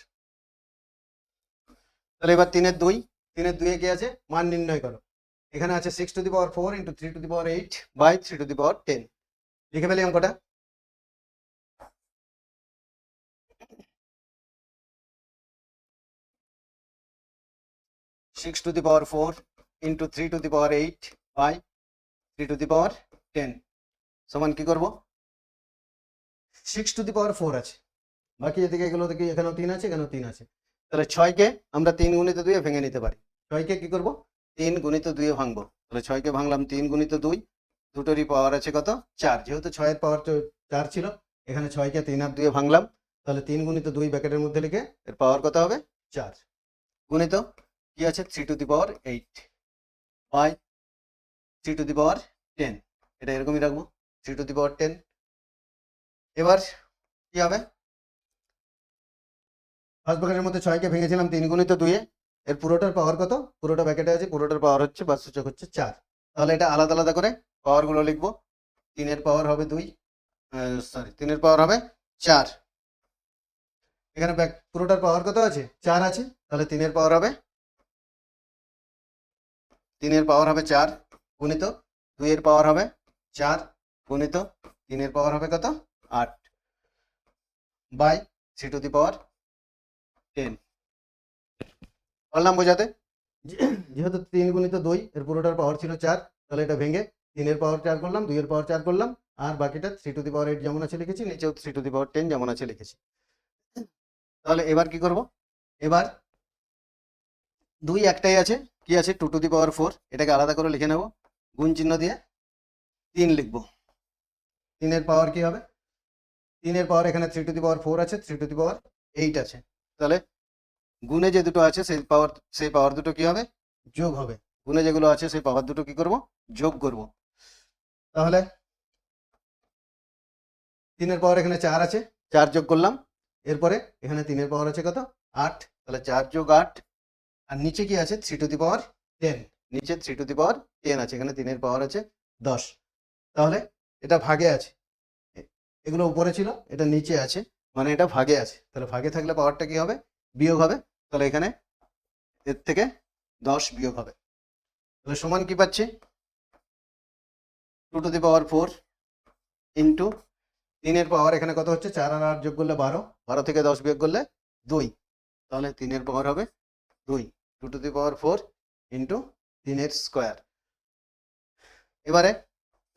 তাহলে এবার তিনের দুইয়ে কি আছে, মান নির্ণয় করো। এখানে আছে 6⁴ ইন্টু 3⁸ বাই 3⁻10। লিখে ফেলি অঙ্কটা। (6⁴ ইন্টু 3⁸ বাই 3⁻10) সমান কি করব, 6⁴ আছে, বাকি এদিকে এগুলো দেখি, এখানেও 3 আছে, এখানেও 3 আছে। তাহলে 6কে আমরা 3 গুণিত 2 ভেঙে নিতে পারি। 6কে কি করব, 3 গুণিত 2 ভাঙবো। তাহলে 6কে ভাঙলাম 3 গুণিত 2, দুটোরই পাওয়ার আছে কত, 4। যেহেতু 6-এর পাওয়ার 4 ছিল, এখানে 6কে 3 আর 2 ভাঙলাম। তাহলে 3 গুণিত 2 ব্র্যাকেটের মধ্যে লিখে এর পাওয়ার কত হবে, 4 গুণিত কি আছে 3⁸ বাই 3⁻10। এটা এরকমই রাখবো 3⁻10। এবার কি হবে, ফার্স্ট ব্র্যাকেটের মধ্যে 6কে ভেঙেছিলাম 3 গুণিত 2, এর পুরোটার পাওয়ার কত, পুরোটা ব্র্যাকেটে আছে, পুরোটার পাওয়ার হচ্ছে বা সূচক হচ্ছে 4। তাহলে এটা আলাদা আলাদা করে পাওয়ারগুলো লিখবো। 3-এর পাওয়ার হবে 2, 3-এর পাওয়ার হবে 4। এখানে পুরোটার পাওয়ার কত আছে, 4 আছে। তাহলে 3-এর পাওয়ার হবে 4 গুণিত 2-এর পাওয়ার হবে 4 গুণিত 3-এর পাওয়ার হবে কত, 8 বাই 3⁻10। বললাম বোঝাতে, যেহেতু 3 গুণিত 2 এর পুরোটার পাওয়ার ছিল 4, তাহলে এটা ভেঙে 3-এর পাওয়ার 4 করলাম, 2-এর পাওয়ার 4 করলাম, আর বাকিটা 3⁸ যেমন আছে লিখেছি, নিচেও 3⁸ যেমন আছে লিখেছি। তাহলে এবার কি করব, এবার 2 একটাই আছে, কি আছে 2⁴, এটাকে আলাদা করে লিখে নেব, গুণ চিহ্ন দিয়ে 3 লিখব। 3-এর পাওয়ার কি হবে, 3-এর পাওয়ার এখানে 3⁴ আছে, 3⁸ আছে। তাহলে গুণে যে দুটো আছে সেই পাওয়ার দুটো কি হবে, যোগ হবে। গুণে যেগুলো আছে সেই পাওয়ার দুটো কি করব, যোগ করব। তাহলে 3-এর পাওয়ার এখানে 4 আছে, 4 যোগ করলাম। এরপরে এখানে 3-এর পাওয়ার আছে কত, 8। তাহলে 4 যোগ 8, আর নিচে কি আছে 3⁻10, নিচে 3⁻10 আছে, এখানে 3-এর পাওয়ার আছে 10। তাহলে এটা ভাগে আছে, এগুলো উপরে ছিল, এটা নিচে আছে, মানে এটা ভাগে আছে। তাহলে ভাগে থাকলে পাওয়ারটা কি হবে, বিয়োগ হবে। তাহলে এখানে এর থেকে 10 বিয়োগ হবে। তাহলে সমান কি পাচ্ছি, 2⁴ ইন্টু 3-এর পাওয়ার এখানে কত হচ্ছে, 4 আর 8 যোগ করলে 12, 12 থেকে 10 বিয়োগ করলে 2। তাহলে 3-এর পাওয়ার হবে 2, 2⁴ ইন্টু 3-এর স্কোয়ার। এবারে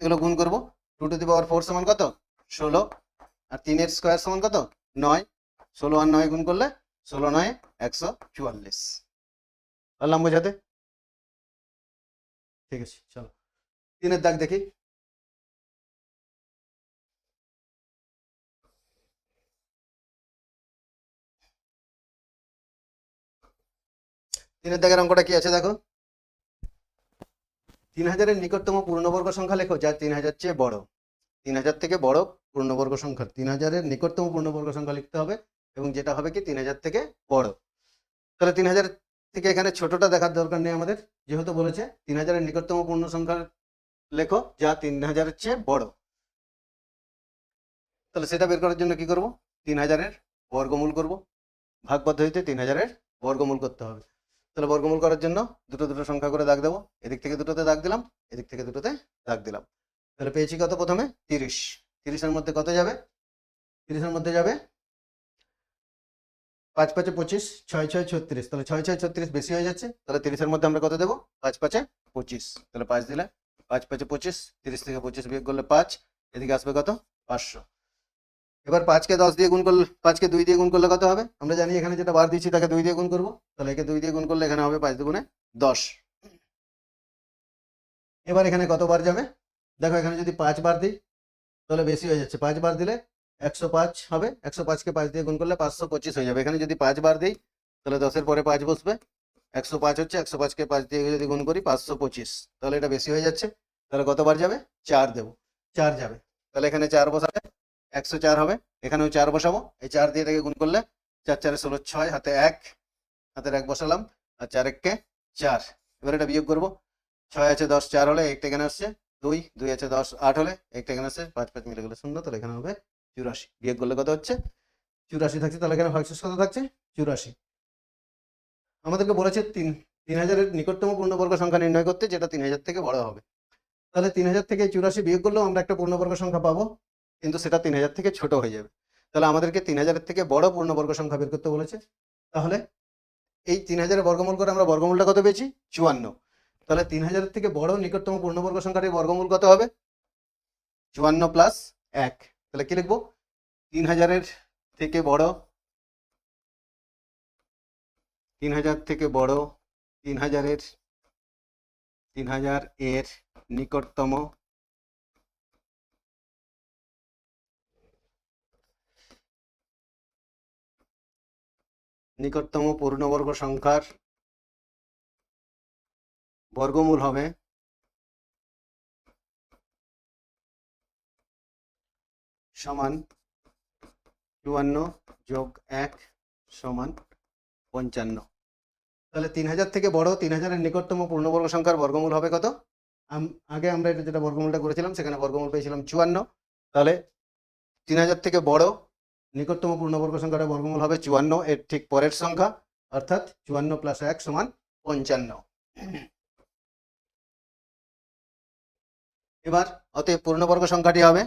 এগুলো গুণ করব, 2⁴ সমান কত, 16, আর 3-এর স্কোয়ার সমান কত, 9। 16 আর 9 গুণ করলে 16 9 144। পারলাম বোঝাতে? ঠিক আছে, চলো 3-এর দাগ দেখি। তিনের দাগের অঙ্কটা কি আছে দেখো, 3000-এর নিকটতম পূর্ণবর্গ সংখ্যা লেখো যা 3000 চেয়ে বড়। 3000 থেকে বড় পূর্ণবর্গ সংখ্যা, 3000-এর নিকটতম পূর্ণবর্গ সংখ্যা লিখতে হবে, এবং যেটা হবে কি 3000 থেকে বড়। তাহলে 3000 থেকে এখানে ছোটটা দেখার দরকার নেই আমাদের, যেহেতু বলেছে 3000-এর নিকটতম পূর্ণ সংখ্যা লেখো যা 3000-এর চেয়ে বড়। তাহলে সেটা বের করার জন্য কি করব, 3000-এর বর্গমূল করব, ভাগ পদ্ধতিতে 3000-এর বর্গমূল করতে হবে। তাহলে বর্গমূল করার জন্য দুটো দুটো সংখ্যা করে দাগ দেবো, এদিক থেকে দুটোতে দাগ দিলাম, এদিক থেকে দুটোতে দাগ দিলাম। তাহলে পেয়েছি কত, প্রথমে 30, 30-এর মধ্যে কত যাবে, 30-এর মধ্যে যাবে 5 5 25, 6 6 36, তাহলে 6 6 36 বেশি হয়ে যাচ্ছে, তাহলে 30-এর মধ্যে আমরা কত দেবো, 5 5 25, তাহলে 5 দিলে 5 5 25, 30 থেকে 25 বিয়োগ করলে 5, এদিকে আসবে কত, 500। এবার 5কে 10 দিয়ে গুণ করলে, 5কে 2 দিয়ে গুণ করলে কত হবে, আমরা জানি এখানে যেটা বার দিচ্ছি তাকে 2 দিয়ে গুণ করবো, তাহলে একে 2 দিয়ে গুণ করলে এখানে হবে 5 দুগুণে 10। এবার এখানে কত বার যাবে, দেখো এখানে যদি 5 বার দিই তাহলে বেশি হয়ে যাচ্ছে, 5 বার দিলে 105 হবে, 105কে 5 দিয়ে গুণ করলে 525 হয়ে যাবে। এখানে যদি 5 বার দিই তাহলে 10-এর পরে 5 বসবে, 105 হচ্ছে, 105কে 5 দিয়ে যদি গুণ করি 525, তাহলে এটা বেশি হয়ে যাচ্ছে, তাহলে কতবার যাবে, 4 দেবো, 4 যাবে, তাহলে এখানে 4 বসাবে 104 হবে, এখানেও 4 বসাবো, এই 4 দিয়ে থেকে গুণ করলে 4 4 16 6, হাতে 1, হাতের 1 বসালাম, আর 4 1কে 4, এবার এটা বিয়োগ করবো, 6 আছে 10, 4 হলে একটা এখানে আসছে 2, 2 আছে 10, 8 হলে একটা এখানে আসছে 5 5 মিলে গেলে 0, তাহলে এখানে হবে 84, বিয়োগ করলে কত হচ্ছে 84 থাকছে, তাহলে এখানে ভাগশেষ কত থাকছে 84। আমাদেরকে বলেছে 3000-এর নিকটতম পূর্ণবর্গ সংখ্যা নির্ণয় করতে যেটা 3000 থেকে বড় হবে, তাহলে 3000 থেকে 84 বিয়োগ করলেও আমরা একটা পূর্ণবর্গ সংখ্যা পাবো, কিন্তু সেটা 3000 থেকে ছোট হয়ে যাবে। তাহলে আমাদেরকে 3000-এর থেকে বড় পূর্ণবর্গ সংখ্যা বের করতে বলেছে, তাহলে এই 3000-এর বর্গমূল করে আমরা বর্গমূলটা কত পেয়েছি, 54। তাহলে 3000-এর থেকে বড় নিকটতম পূর্ণবর্গ সংখ্যাটির বর্গমূল কত হবে, 54 প্লাস 1, তাহলে কি লিখবো, 3000-এর থেকে বড়, 3000 থেকে বড়, 3000-এর নিকটতম পূর্ণবর্গ সংখ্যার বর্গমূল হবে সমান 54 যোগ 1 সমান 55। তাহলে 3000 থেকে বড়, 3000-এর নিকটতম পূর্ণবর্গ সংখ্যার বর্গমূল হবে কত, আগে আমরা এটা যেটা বর্গমূলটা করেছিলাম সেখানে বর্গমূল পেয়েছিলাম 54, তাহলে 3000 থেকে বড় নিকটতম পূর্ণবর্গ সংখ্যাটা বর্গমূল হবে 54, এর ঠিক পরের সংখ্যা, অর্থাৎ 54 প্লাস 1 সমান 55। এবার অতএব পূর্ণবর্গ সংখ্যাটি হবে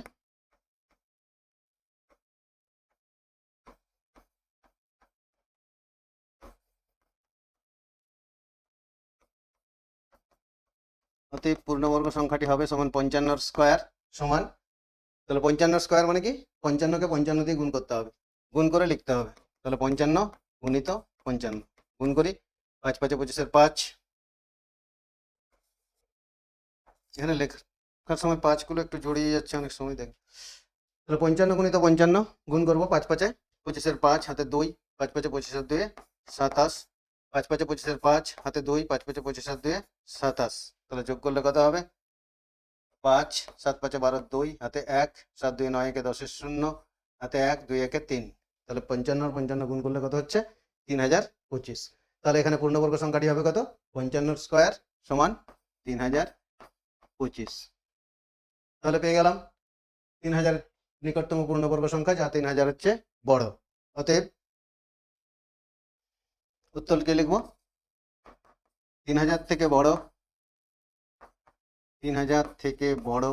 সমান 55 স্কোয়ার সমান, তাহলে 55 স্কোয়ার মানে কি, 55কে 55 দিয়ে গুণ করতে হবে, গুণ করে লিখতে হবে, তাহলে 55 গুণিত 55, গুণ করি 5 5 25-এর 5, এখানে লেখার সময় 5গুলো একটু জড়িয়ে যাচ্ছে অনেক সময়, দেখ, তাহলে 55 গুণিত 55 গুণ করবো 5 5 25-এর 5, হাতে 2, 5 5 25-এর 2 27, 5 5 25-এর 5, হাতে 2, 5 5 25-এর 2 27, তাহলে যোগ করলে কত হবে, 5 7 5 12 2, হাতে 1, 7 2 9 1 10-এর 0, হাতে 1 2 1 3, তাহলে 55 আর 55 গুণ করলে কত হচ্ছে 3025। তাহলে এখানে পূর্ণবর্গ সংখ্যাটি হবে কত, 55 স্কোয়ার সমান 3025। তাহলে পেয়ে গেলাম 3000 নিকটতম পূর্ণবর্গ সংখ্যা যা 3000-এর চেয়ে বড়। অতএব উত্তর কি লিখবো, 3000 থেকে বড়, 3000 থেকে বড়,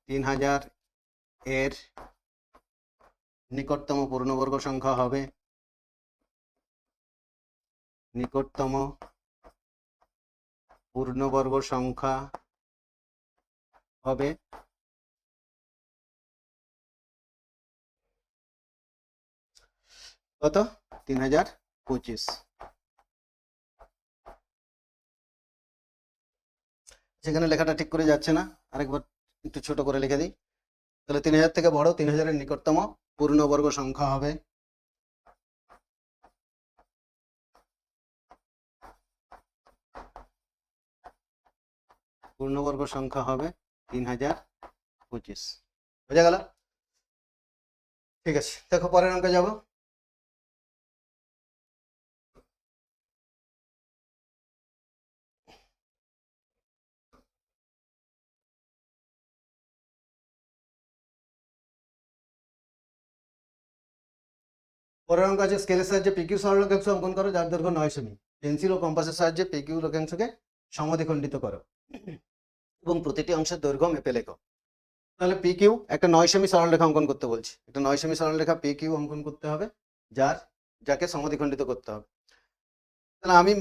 3000 এর নিকটতম পূর্ণবর্গ সংখ্যা হবে, নিকটতম পূর্ণবর্গ সংখ্যা হবে কত, 3025। সেখানে লেখাটা ঠিক করে যাচ্ছে না, আরেকবার একটু ছোট করে লিখে দিই, তাহলে 3000 থেকে বড়, 3000-এর নিকটতম পূর্ণবর্গ সংখ্যা হবে পূর্ণবর্গ সংখ্যা হবে 3025। বোঝা গেল, ঠিক আছে, দেখো পরের অঙ্কে যাব। পরের অঙ্ক আছে স্কেলের সাহায্যে পিকিউ সরলরেখাংশ অঙ্কন করো যার দৈর্ঘ্য 9 সেমি। পেন্সিল ও কম্পাসের সাহায্যে পিকিউ রেখাংশকে সমদ্বিখণ্ডিত করো এবং প্রতিটি অংশের দৈর্ঘ্য মেপে লেখো। তাহলে পিকিউ একটা 9 সেমি সরলরেখা অঙ্কন করতে বলছি, একটা 9 সেমি সরলরেখা পিকিউ অঙ্কন করতে হবে, যাকে সমদ্বিখণ্ডিত করতে হবে। তাহলে আমি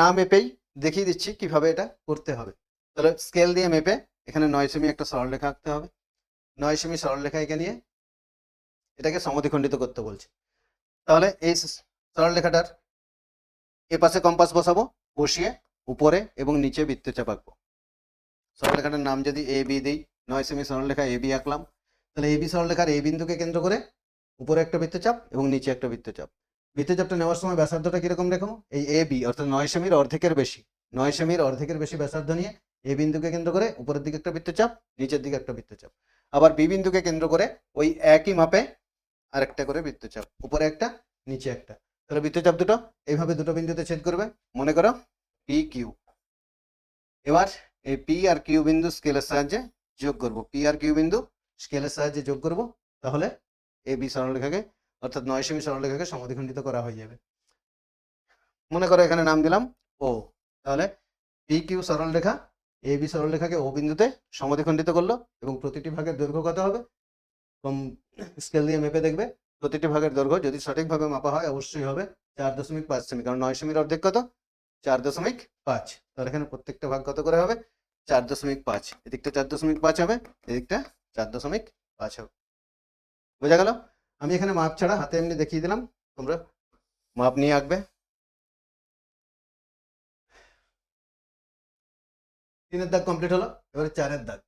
না মেপেই দেখিয়ে দিচ্ছি কিভাবে এটা করতে হবে। তাহলে স্কেল দিয়ে মেপে এখানে 9 সেমি একটা সরলরেখা আঁকতে হবে। 9 সেমি সরলরেখা এঁকে নিয়ে এটাকে সমদ্বিখণ্ডিত করতে বলছে। তাহলে এই সরলরেখাটার এ পাশে কম্পাস বসাবো, বসিয়ে উপরে এবং নিচে বৃত্তচাপ আঁকবো। সরলরেখাটার নাম যদি এ বি দিই, 9 সেমি সরলরেখা এ বি আঁকলাম। তাহলে এ বি সরলরেখার এই বিন্দুকে কেন্দ্র করে উপরে একটা বৃত্তচাপ এবং নিচে একটা বৃত্তচাপ। বৃত্তচাপটা নেওয়ার সময় ব্যাসার্ধটা কিরকম রেখো, এই এ বি অর্থাৎ 9 সেমির অর্ধেকের বেশি, 9 সেমির অর্ধেকের বেশি ব্যাসার্ধ নিয়ে এ বিন্দুকে কেন্দ্র করে উপরের দিকে একটা বৃত্তচাপ, নিচের দিকে একটা বৃত্তচাপ। আবার বি বিন্দুকে কেন্দ্র করে ওই একই মাপে আরেকটা করে বৃত্তচাপ, উপরে একটা নিচে একটা। তাহলে বৃত্তচাপ দুটো এইভাবে দুটো বিন্দুতে ছেদ করবে, মনে করো পি কিউ। এবার এই পি আর কিউ বিন্দু স্কেলের সাহায্যে যোগ করব, পি আর কিউ বিন্দু স্কেলের সাহায্যে যোগ করব। তাহলে এ বি সরলরেখাকে অর্থাৎ 9 সেমি সরলরেখাকে সমদ্বিখণ্ডিত করা হয়ে যাবে। মনে করো এখানে নাম দিলাম ও। তাহলে পি কিউ সরলরেখা এ বি সরলরেখাকে ও বিন্দুতে সমদ্বিখণ্ডিত করলো এবং প্রতিটি ভাগের দৈর্ঘ্য কত হবে, স্কেল দিয়ে মেপে দেখবে প্রতিটি ভাগের দৈর্ঘ্য যদি সঠিকভাবে মাপা হয় অবশ্যই হবে 4.5 সেমি, কারণ 9 সেমির অর্ধেক কত, 4.5। তাহলে এখানে প্রত্যেকটা ভাগ কত করে হবে, 4.5। এদিকটা 4.5 হবে, এদিকটা 4.5 হবে। বোঝা গেল? আমি এখানে মাপ ছাড়া হাতে এমনি দেখিয়ে দিলাম, তোমরা মাপ নিয়ে আঁকবে। 3-এর দাগ কমপ্লিট হলো, এবারে 4-এর দাগ।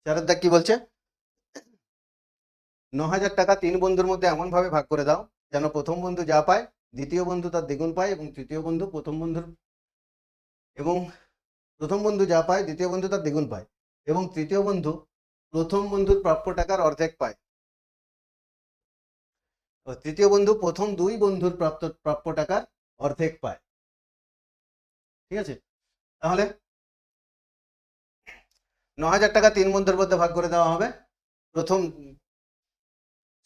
4-এর দাগ কি বলছে, 9,000 টাকা 3 বন্ধুর মধ্যে এমন ভাবে ভাগ করে দাও যেন প্রথম বন্ধু যা পায় দ্বিতীয় বন্ধু তার দ্বিগুণ পায় এবং তৃতীয় বন্ধু প্রথম বন্ধু যা পায় দ্বিতীয় বন্ধু তার দ্বিগুণ পায় এবং তৃতীয় বন্ধু প্রথম বন্ধুর প্রাপ্য টাকার অর্ধেক পায়। তৃতীয় বন্ধু প্রথম দুই বন্ধুর প্রাপ্য টাকার অর্ধেক পায়। ঠিক আছে? তাহলে 9,000 টাকা 3 বন্ধুর মধ্যে ভাগ করে দেওয়া হবে। প্রথম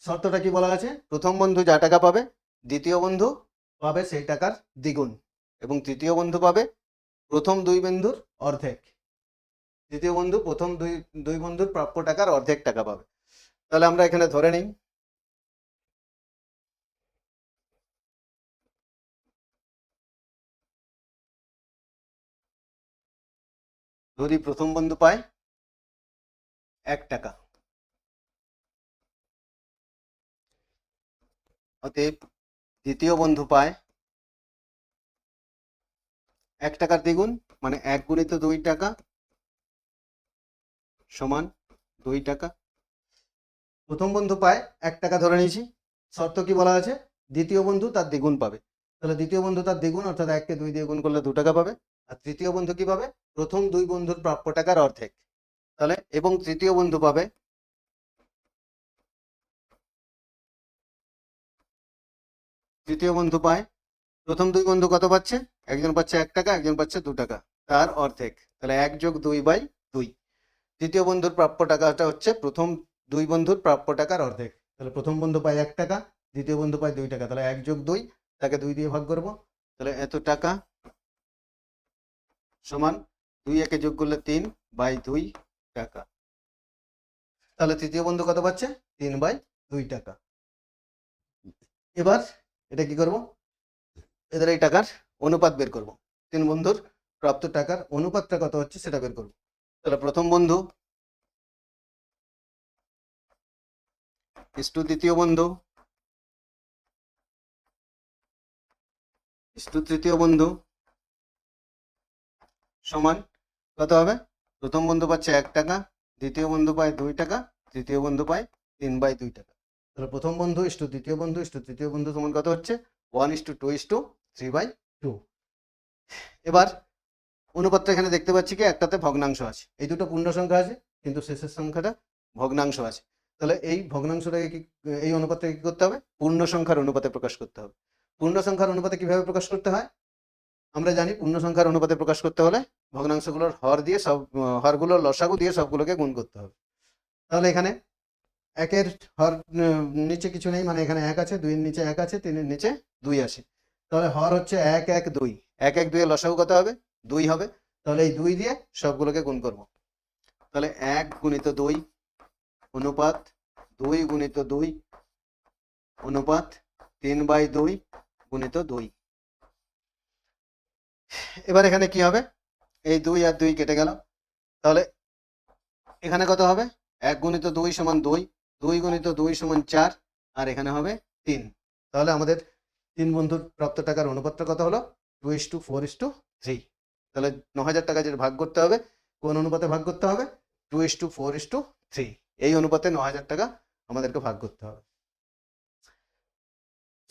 শর্তটা কি বলা আছে, প্রথম বন্ধু যা টাকা পাবে দ্বিতীয় বন্ধু পাবে সেই টাকার দ্বিগুণ এবং তৃতীয় বন্ধু পাবে প্রথম দুই বন্ধুর অর্ধেক। তৃতীয় বন্ধু প্রথম দুই বন্ধুর প্রাপ্য টাকার অর্ধেক টাকা পাবে। তাহলে আমরা এখানে ধরে নিই যদি প্রথম বন্ধু পায় 1 টাকা, অতএব দ্বিতীয় বন্ধু পায় 1 টাকার দ্বিগুণ, মানে 1 গুণিত 2 টাকা সমান 2 টাকা। প্রথম বন্ধু পায় 1 টাকা ধরে নিয়েছি, শর্ত কি বলা আছে, দ্বিতীয় বন্ধু তার দ্বিগুণ পাবে। তাহলে দ্বিতীয় বন্ধু তার দ্বিগুণ অর্থাৎ 1 কে 2 দিয়ে গুণ করলে 2 টাকা পাবে। আর তৃতীয় বন্ধু কি পাবে, প্রথম দুই বন্ধুর প্রাপ্য টাকার অর্ধেক। তাহলে এবং তৃতীয় বন্ধু পাবে পায় প্রথম দুই বন্ধু কত পাচ্ছে, একজন পাচ্ছে 1 টাকা, একজন পাচ্ছে 2 টাকা, তার অর্ধেক। তাহলে 1+2/2। তৃতীয় বন্ধুর প্রাপ্য টাকাটা হচ্ছে প্রথম দুই বন্ধুর প্রাপ্য টাকার অর্ধেক। তাহলে প্রথম বন্ধু পায় 1 টাকা, দ্বিতীয় বন্ধু পায় 2 টাকা, তাহলে 1+2, তাকে 2 দিয়ে ভাগ করব। তাহলে এত টাকা সমান 2 একে যোগ করলে 3/2 টাকা। তাহলে তৃতীয় বন্ধু কত পাচ্ছে, 3/2 টাকা। এবার এটা কি করব, এদের এই টাকার অনুপাত বের করব, 3 বন্ধুর প্রাপ্ত টাকার অনুপাতটা কত হচ্ছে সেটা বের করব। তাহলে প্রথম বন্ধু ইস্টু দ্বিতীয় বন্ধু ইস্টু তৃতীয় বন্ধু সমান কত হবে, প্রথম বন্ধু পাচ্ছে 1 টাকা, দ্বিতীয় বন্ধু পায় 2 টাকা, তৃতীয় বন্ধু পায় 3/2 টাকা। তাহলে প্রথম বন্ধু ইস্টু দ্বিতীয় বন্ধু ইস্টু তৃতীয় বন্ধু সমান কত হচ্ছে, 1:2:3/2। এবার অনুপাতটা এখানে দেখতে পাচ্ছি কি একটাতে ভগ্নাংশ আছে, এই দুটো পূর্ণ সংখ্যা আছে কিন্তু শেষের সংখ্যাটা ভগ্নাংশ আছে। তাহলে এই ভগ্নাংশটাকে এই অনুপাতটাকে কি করতে হবে, পূর্ণ সংখ্যার অনুপাতে প্রকাশ করতে হবে। পূর্ণ সংখ্যার অনুপাতে কিভাবে প্রকাশ করতে হয়, আমরা জানি পূর্ণ সংখ্যার অনুপাতে প্রকাশ করতে হলে ভগ্নাংশগুলোর হরগুলোর লসাগু দিয়ে সবগুলোকে গুণ করতে হবে। তাহলে এখানে একের হর নিচে কিছু নেই, মানে এখানে এক আছে, দুইয়ের নিচে এক আছে, তিনের নিচে দুই আছে। তাহলে হর হচ্ছে এক এক দুই, এক এক দুইয়ের লসাগু কত হবে? দুই হবে। তাহলে এই দুই দিয়ে সবগুলোকে গুণ করব। তাহলে 1 গুণিত 2 অনুপাত 2 গুণিত 2 অনুপাত 3/2 গুণিত 2। এবার এখানে কি হবে? এই 2 আর 2 কেটে গেল। তাহলে এখানে কত হবে? 1 গুণিত 2 সমান 2, 2 গুণিত 2 সমান 4, আর এখানে হবে 3। তাহলে আমাদের তিন বন্ধুর প্রাপ্ত টাকার অনুপাতটা কত হলো? 2:4:3। তাহলে 9,000 টাকা যেটা ভাগ করতে হবে, কোন অনুপাতে ভাগ করতে হবে? 2:4:3। এই অনুপাতে 9,000 টাকা আমাদেরকে ভাগ করতে হবে।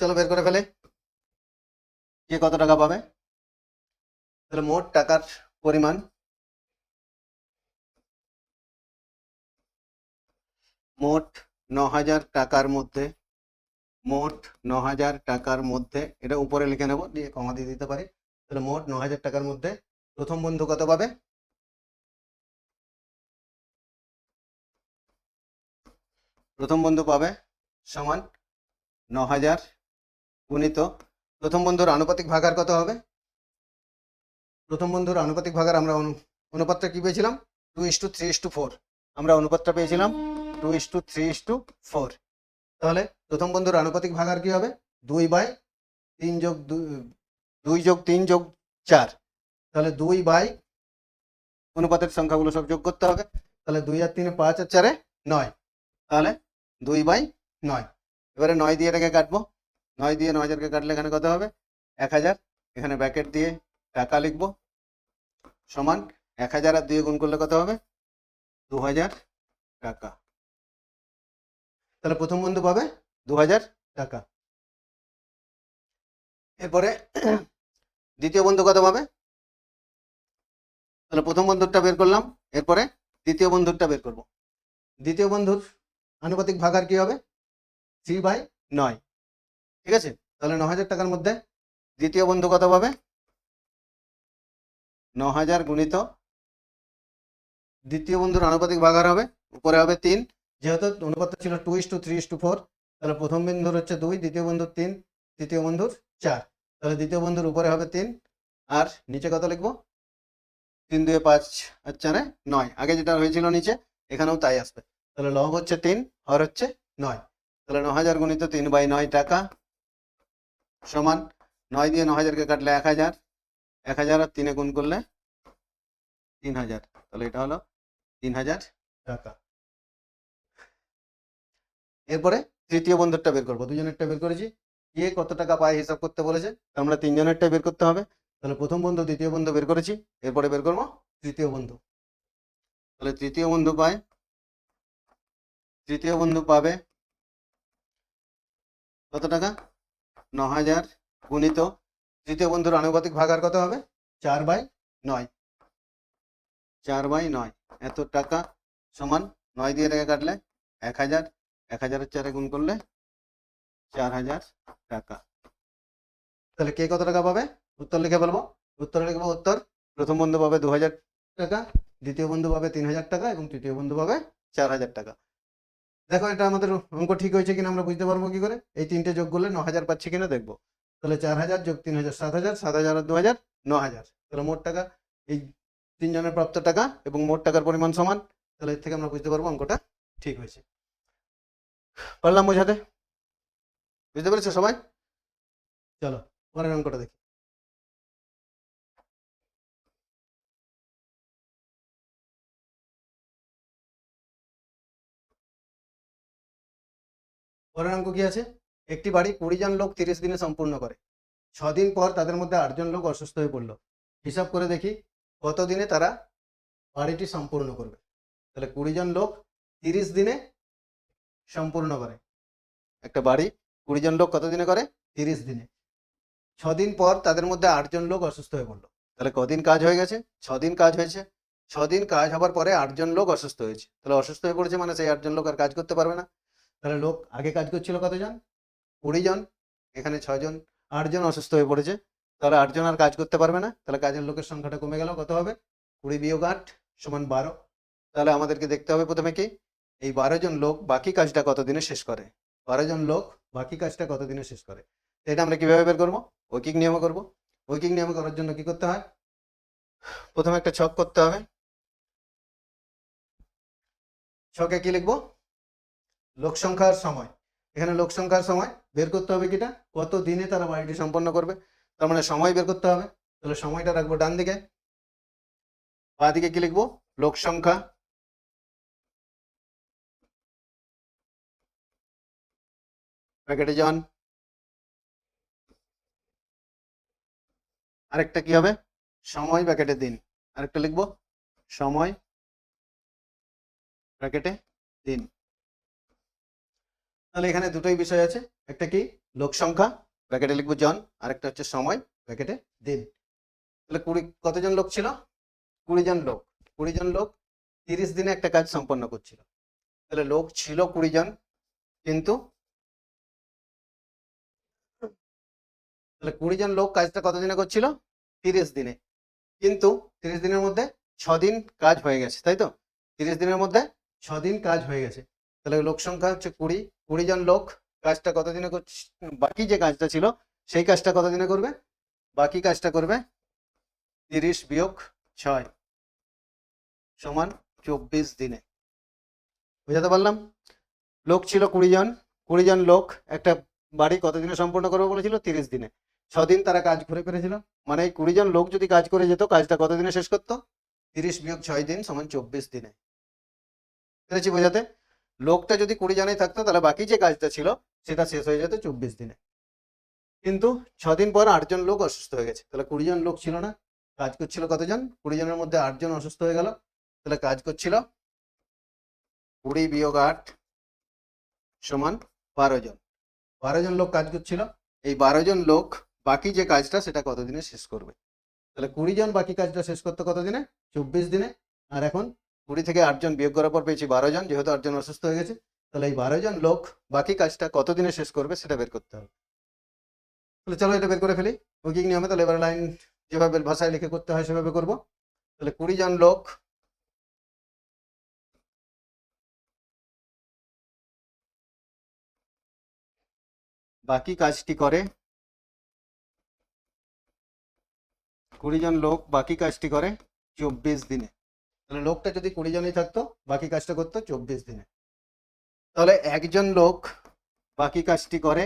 চলো বের করে ফেলে, কে কত টাকা পাবে। তাহলে মোট টাকার পরিমাণ মোট 9,000 টাকার মধ্যে, মোট 9,000 টাকার মধ্যে, এটা উপরে লিখে নেব, দিয়ে কমা দিয়ে দিতে পারি। তাহলে মোট 9,000 টাকার মধ্যে প্রথম বন্ধু কত পাবে? প্রথম বন্ধু পাবে সমান 9,000 গুণিত, প্রথম বন্ধুর আনুপাতিক ভাগার কত হবে? প্রথম বন্ধুর আনুপাতিক ভাগার আমরা অনুপাতটা কি পেয়েছিলাম? 2:3:4। আমরা অনুপাতটা পেয়েছিলাম 2:3:4। তাহলে প্রথম বন্ধুর আনুপাতিক ভাগার কি হবে? 2/3 যোগ 2 যোগ 3 যোগ 4। তাহলে 2 অনুপাতের সংখ্যাগুলো সব যোগ করতে হবে। তাহলে 2 আর 3 5 আর 4 9, তাহলে 2/9। এবারে 9 দিয়ে এটাকে কাটবো, 9 দিয়ে 9,000কে কাটলে এখানে কত হবে? 1,000। এখানে ব্র্যাকেট দিয়ে টাকা লিখবো, সমান 1,000 আর 2 গুণ করলে কত হবে? 2,000 টাকা। তাহলে প্রথম বন্ধু পাবে 2,000 টাকা। এরপরে দ্বিতীয় বন্ধু কত পাবে? তাহলে প্রথম বন্ধুরটা বের করলাম, এরপরে দ্বিতীয় বন্ধুরটা বের করব। দ্বিতীয় বন্ধুর আনুপাতিক ভাগার কি হবে? 3/9। ঠিক আছে, তাহলে 9,000 টাকার মধ্যে দ্বিতীয় বন্ধু কত পাবে? 9,000 গুণিত দ্বিতীয় বন্ধুর আনুপাতিক ভাগার হবে, উপরে হবে 3, যেহেতু অনুপাতটা ছিল 2:3:4। তাহলে প্রথম বন্ধুর হচ্ছে 2, দ্বিতীয় বন্ধুর 3, তৃতীয় বন্ধুর 4। তাহলে দ্বিতীয় বন্ধুর উপরে হবে 3, আর নিচে কত লিখবো? 3 2 5 আর 4 9। আগে যেটা হয়েছিল নিচে, এখানেও তাই আসবে। তাহলে লব হচ্ছে 3, হর হচ্ছে 9। তাহলে 9,000 গুণিত 3/9 টাকা সমান 9 দিয়ে 9,000কে কাটলে 1,000, 1,000 আর 3 গুণ করলে 3,000। তাহলে এটা হলো 3,000 টাকা। এরপরে তৃতীয় বন্ধুরটা বের করবো, দুজনেরটা বের করেছি। কে কত টাকা পায় হিসাব করতে বলেছে, আমরা তিনজনেরটাই বের করতে হবে। তাহলে প্রথম বন্ধু দ্বিতীয় বন্ধু বের করেছি, এরপরে বের করবো তৃতীয় বন্ধু। তাহলে তৃতীয় বন্ধু পায়, তৃতীয় বন্ধু পাবে কত টাকা? 9,000 গুণিত তৃতীয় বন্ধুর আনুপাতিক ভাগার কত হবে? 4/9। 4/9 এত টাকা সমান 9 দিয়ে টাকা কাটলে 1,000, 1,000 এর 4 গুণ করলে 4,000 টাকা। তাহলে কে কত টাকা পাবে? উত্তর লিখে বলবো। উত্তর লিখবো, উত্তর প্রথম বন্ধু পাবে 2,000 টাকা, দ্বিতীয় বন্ধু পাবে 3,000 টাকা, এবং তৃতীয় বন্ধু পাবে 4,000 টাকা। দেখো এটা আমাদের অঙ্ক ঠিক হয়েছে কিনা আমরা বুঝতে পারবো কি করে? এই তিনটে যোগ করলে 9,000 পাচ্ছি কিনা দেখবো। তাহলে 4,000 যোগ 3,000 7,000, 7,000 আর 2,000 9,000। তাহলে মোট টাকা, এই তিনজনের প্রাপ্ত টাকা এবং মোট টাকার পরিমাণ সমান। তাহলে এর থেকে আমরা বুঝতে পারবো অঙ্কটা ঠিক হয়েছে। পারলাম বোঝাতে? বুঝতে পেরেছো সবাই? চলো পরের অঙ্কটা দেখি। পরের অঙ্ক কি আছে? একটি বাড়ি 20 জন লোক 30 দিনে সম্পূর্ণ করে। 6 দিন পর তাদের মধ্যে 8 জন লোক অসুস্থ হয়ে পড়লো। হিসাব করে দেখি কত দিনে তারা বাড়িটি সম্পূর্ণ করবে। তাহলে 20 জন লোক 30 দিনে সম্পূর্ণ করে একটা বাড়ি। 20 জন লোক কত দিনে করে? 30 দিনে। 6 দিন পর তাদের মধ্যে 8 জন লোক অসুস্থ হয়ে পড়লো। তাহলে কদিন কাজ হয়ে গেছে? 6 দিন কাজ হয়েছে। 6 দিন কাজ হওয়ার পরে 8 জন লোক অসুস্থ হয়েছে। তাহলে অসুস্থ হয়ে পড়েছে মানে সেই 8 জন লোক আর কাজ করতে পারবে না। তাহলে লোক আগে কাজ করছিল কতজন? 20 জন। এখানে 6 জন, 8 জন অসুস্থ হয়ে পড়েছে। তাহলে 8 জন আর কাজ করতে পারবে না। তাহলে কাজের লোকের সংখ্যাটা কমে গেল। কত হবে? 20 বিয়োগ 8 সমান 12। তাহলে আমাদেরকে দেখতে হবে প্রথমে কি এই 12 জন লোক বাকি কাজটা কতদিনে শেষ করে। 12 জন লোক বাকি কাজটা কতদিনে শেষ করে। তো এটা আমরা কিভাবে বের করবো? ঐকিক নিয়মে করবো। ঐকিক নিয়মে করার জন্য কি করতে হয়? প্রথমে একটা ছক করতে হবে। ছকে কি লিখবো? লোক সংখ্যার সময়। এখানে লোক সংখ্যার সময় বের করতে হবে কিটা, কত দিনে তারা বাড়িটি সম্পন্ন করবে। তার মানে সময় বের করতে হবে। তাহলে সময়টা রাখবো ডান দিকে, বাঁ দিকে কি লিখবো? লোক সংখ্যা ব্র্যাকেটে জন, আরেকটা কি হবে? সময় ব্র্যাকেটে দিন। আরেকটা লিখবো সময় ব্র্যাকেটে দিন। তাহলে এখানে দুটোই বিষয় আছে, একটা কি লোক সংখ্যা ব্র্যাকেটে লিখবো জন, আরেকটা হচ্ছে সময় ব্র্যাকেটে দিন। তাহলে কতজন লোক ছিল? 20 জন লোক। 20 জন লোক 30 দিনে একটা কাজ সম্পন্ন করছিল। তাহলে লোক ছিল 20 জন, কিন্তু তাহলে 20 জন লোক কাজটা কতদিনে করছিল? 30 দিনে। কিন্তু 30 দিনের মধ্যে 6 দিন কাজ হয়ে গেছে, তাই তো? 30 দিনের মধ্যে 6 দিন কাজ হয়ে গেছে। তাহলে লোক সংখ্যা হচ্ছে 20। 20 জন লোক কাজটা কতদিনে করছে? বাকি যে কাজটা ছিল সেই কাজটা কতদিনে করবে? বাকি কাজটা করবে 30 - 6 সমান 24 দিনে। বুঝাতে পারলাম? লোক ছিল 20 জন। 20 জন লোক একটা বাড়ি কতদিনে সম্পূর্ণ করবে বলেছিল? 30 দিনে। 6 দিন তারা কাজ করে পেরেছিল। মানে এই 20 জন লোক যদি কাজ করে যেত, কাজটা কতদিনে শেষ করতো? 30 - 6 দিন সমান 24 দিনে। পেরেছি বোঝাতে? লোকটা যদি 20 জনেই থাকতো তাহলে বাকি যে কাজটা ছিল সেটা শেষ হয়ে যেত 24 দিনে। কিন্তু 6 দিন পর 8 জন লোক অসুস্থ হয়ে গেছে। তাহলে 20 জন লোক ছিল না, কাজ করছিল কতজন? 20 জনের মধ্যে 8 জন অসুস্থ হয়ে গেল। তাহলে কাজ করছিল 20 - 8 সমান 12 জন। 12 জন লোক কাজ করছিল। এই 12 জন লোক বাকি যে কাজটা সেটা কতদিনে শেষ করবে? তাহলে 20 জন বাকি কাজটা শেষ করতে কতদিনে? 24 দিনে। আর এখন 20 থেকে 8 জন বিয়োগ করার পর পেয়েছি 12 জন, যেহেতু 8 জন অসুস্থ হয়ে গেছে। তাহলে এই 12 জন লোক বাকি কাজটা কতদিনে শেষ করবে সেটা বের করতে হবে। তাহলে চলো এটা বের করে ফেলি ঐকিক নিয়মে। তাহলে এবার লাইন যেভাবে ভাষায় লিখে করতে হয় সেভাবে করব। তাহলে 20 জন লোক বাকি কাজটি করে, 20 জন লোক বাকি কাজটি করে 24 দিনে। তাহলে লোকটা যদি 20 জনই থাকতো, বাকি কাজটা করতো 24 দিনে। তাহলে একজন লোক বাকি কাজটি করে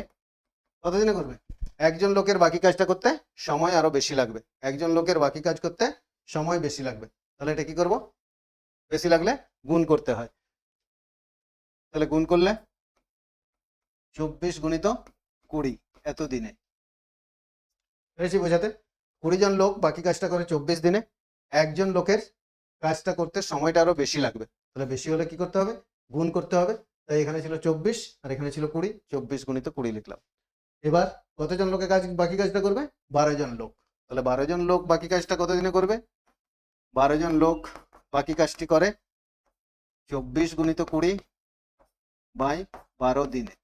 কতদিনে করবে? একজন লোকের বাকি কাজটা করতে সময় আরো বেশি লাগবে। একজন লোকের বাকি কাজ করতে সময় বেশি লাগবে। তাহলে এটা কি করব? বেশি লাগলে গুণ করতে হয়। তাহলে গুণ করলে 24 গুণিত 20 এত দিনে। পেরেছি বোঝাতে? 20 জন লোক বাকি কাজটা করে 24 দিনে। একজন লোকের কাজটা করতে সময়টা আরো বেশি লাগবে। তাহলে বেশি হলে কি করতে হবে? গুণ করতে হবে। তাই এখানে ছিল 24 আর এখানে ছিল 20, 24 গুণিত 20 লিখলাম। এবার কতজন লোকের বাকি কাজটা করবে? 12 জন লোক। তাহলে 12 জন লোক বাকি কাজটা কতদিনে করবে? 12 জন লোক বাকি কাজটি করে 24 গুণিত 20/12 দিনে।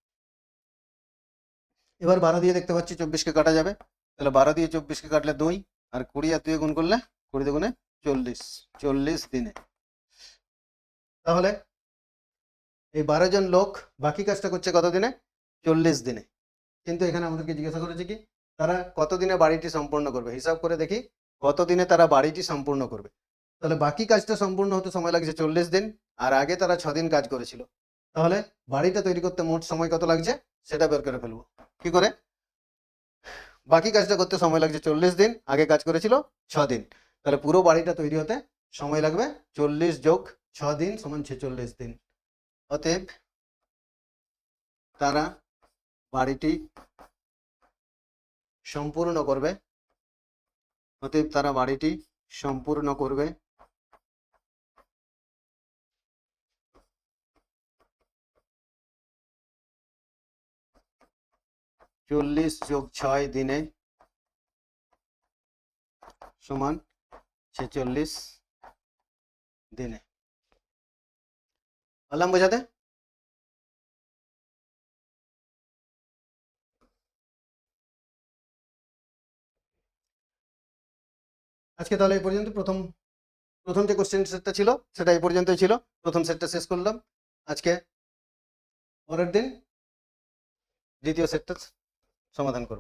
এবার 12 দিয়ে দেখতে পাচ্ছি 24কে কাটা যাবে। তাহলে 12 দিয়ে 24কে কাটলে 2, আর 20 আর 2 গুণ করলে 20 দুগুণে 40, 40 দিনে। তাহলে এই 12 জন লোক বাকি কাজটা করছে কতদিনে? 40 দিনে। কিন্তু এখানে আমাদেরকে জিজ্ঞাসা করেছে কি তারা কতদিনে বাড়িটি সম্পূর্ণ করবে। হিসাব করে দেখি কতদিনে তারা বাড়িটি সম্পূর্ণ করবে। তাহলে বাকি কাজটা সম্পূর্ণ হতে সময় লাগছে 40 দিন, আর আগে তারা 6 দিন কাজ করেছিল। তাহলে বাড়িটা তৈরি করতে মোট সময় কত লাগছে সেটা বের করে ফেলবো। কি করে? বাকি কাজটা করতে সময় লাগছে 40 দিন, আগে কাজ করেছিল 6 দিন। তাহলে পুরো বাড়িটা তৈরি হতে সময় লাগবে 40 যোগ 6 দিন সমান 46 দিন। অতএব তারা বাড়িটি সম্পূর্ণ করবে। অতএব তারা বাড়িটি সম্পূর্ণ করবে 40 যোগ 6 দিনে সমান 46 দিনে। বললাম বোঝাতে? আজকে তাহলে এই পর্যন্ত। প্রথম যে কোশ্চেন সেটটা ছিল সেটা এই পর্যন্তই ছিল। প্রথম সেটটা শেষ করলাম। আজকে পরের দিন দ্বিতীয় সেটটা সমাধান করব।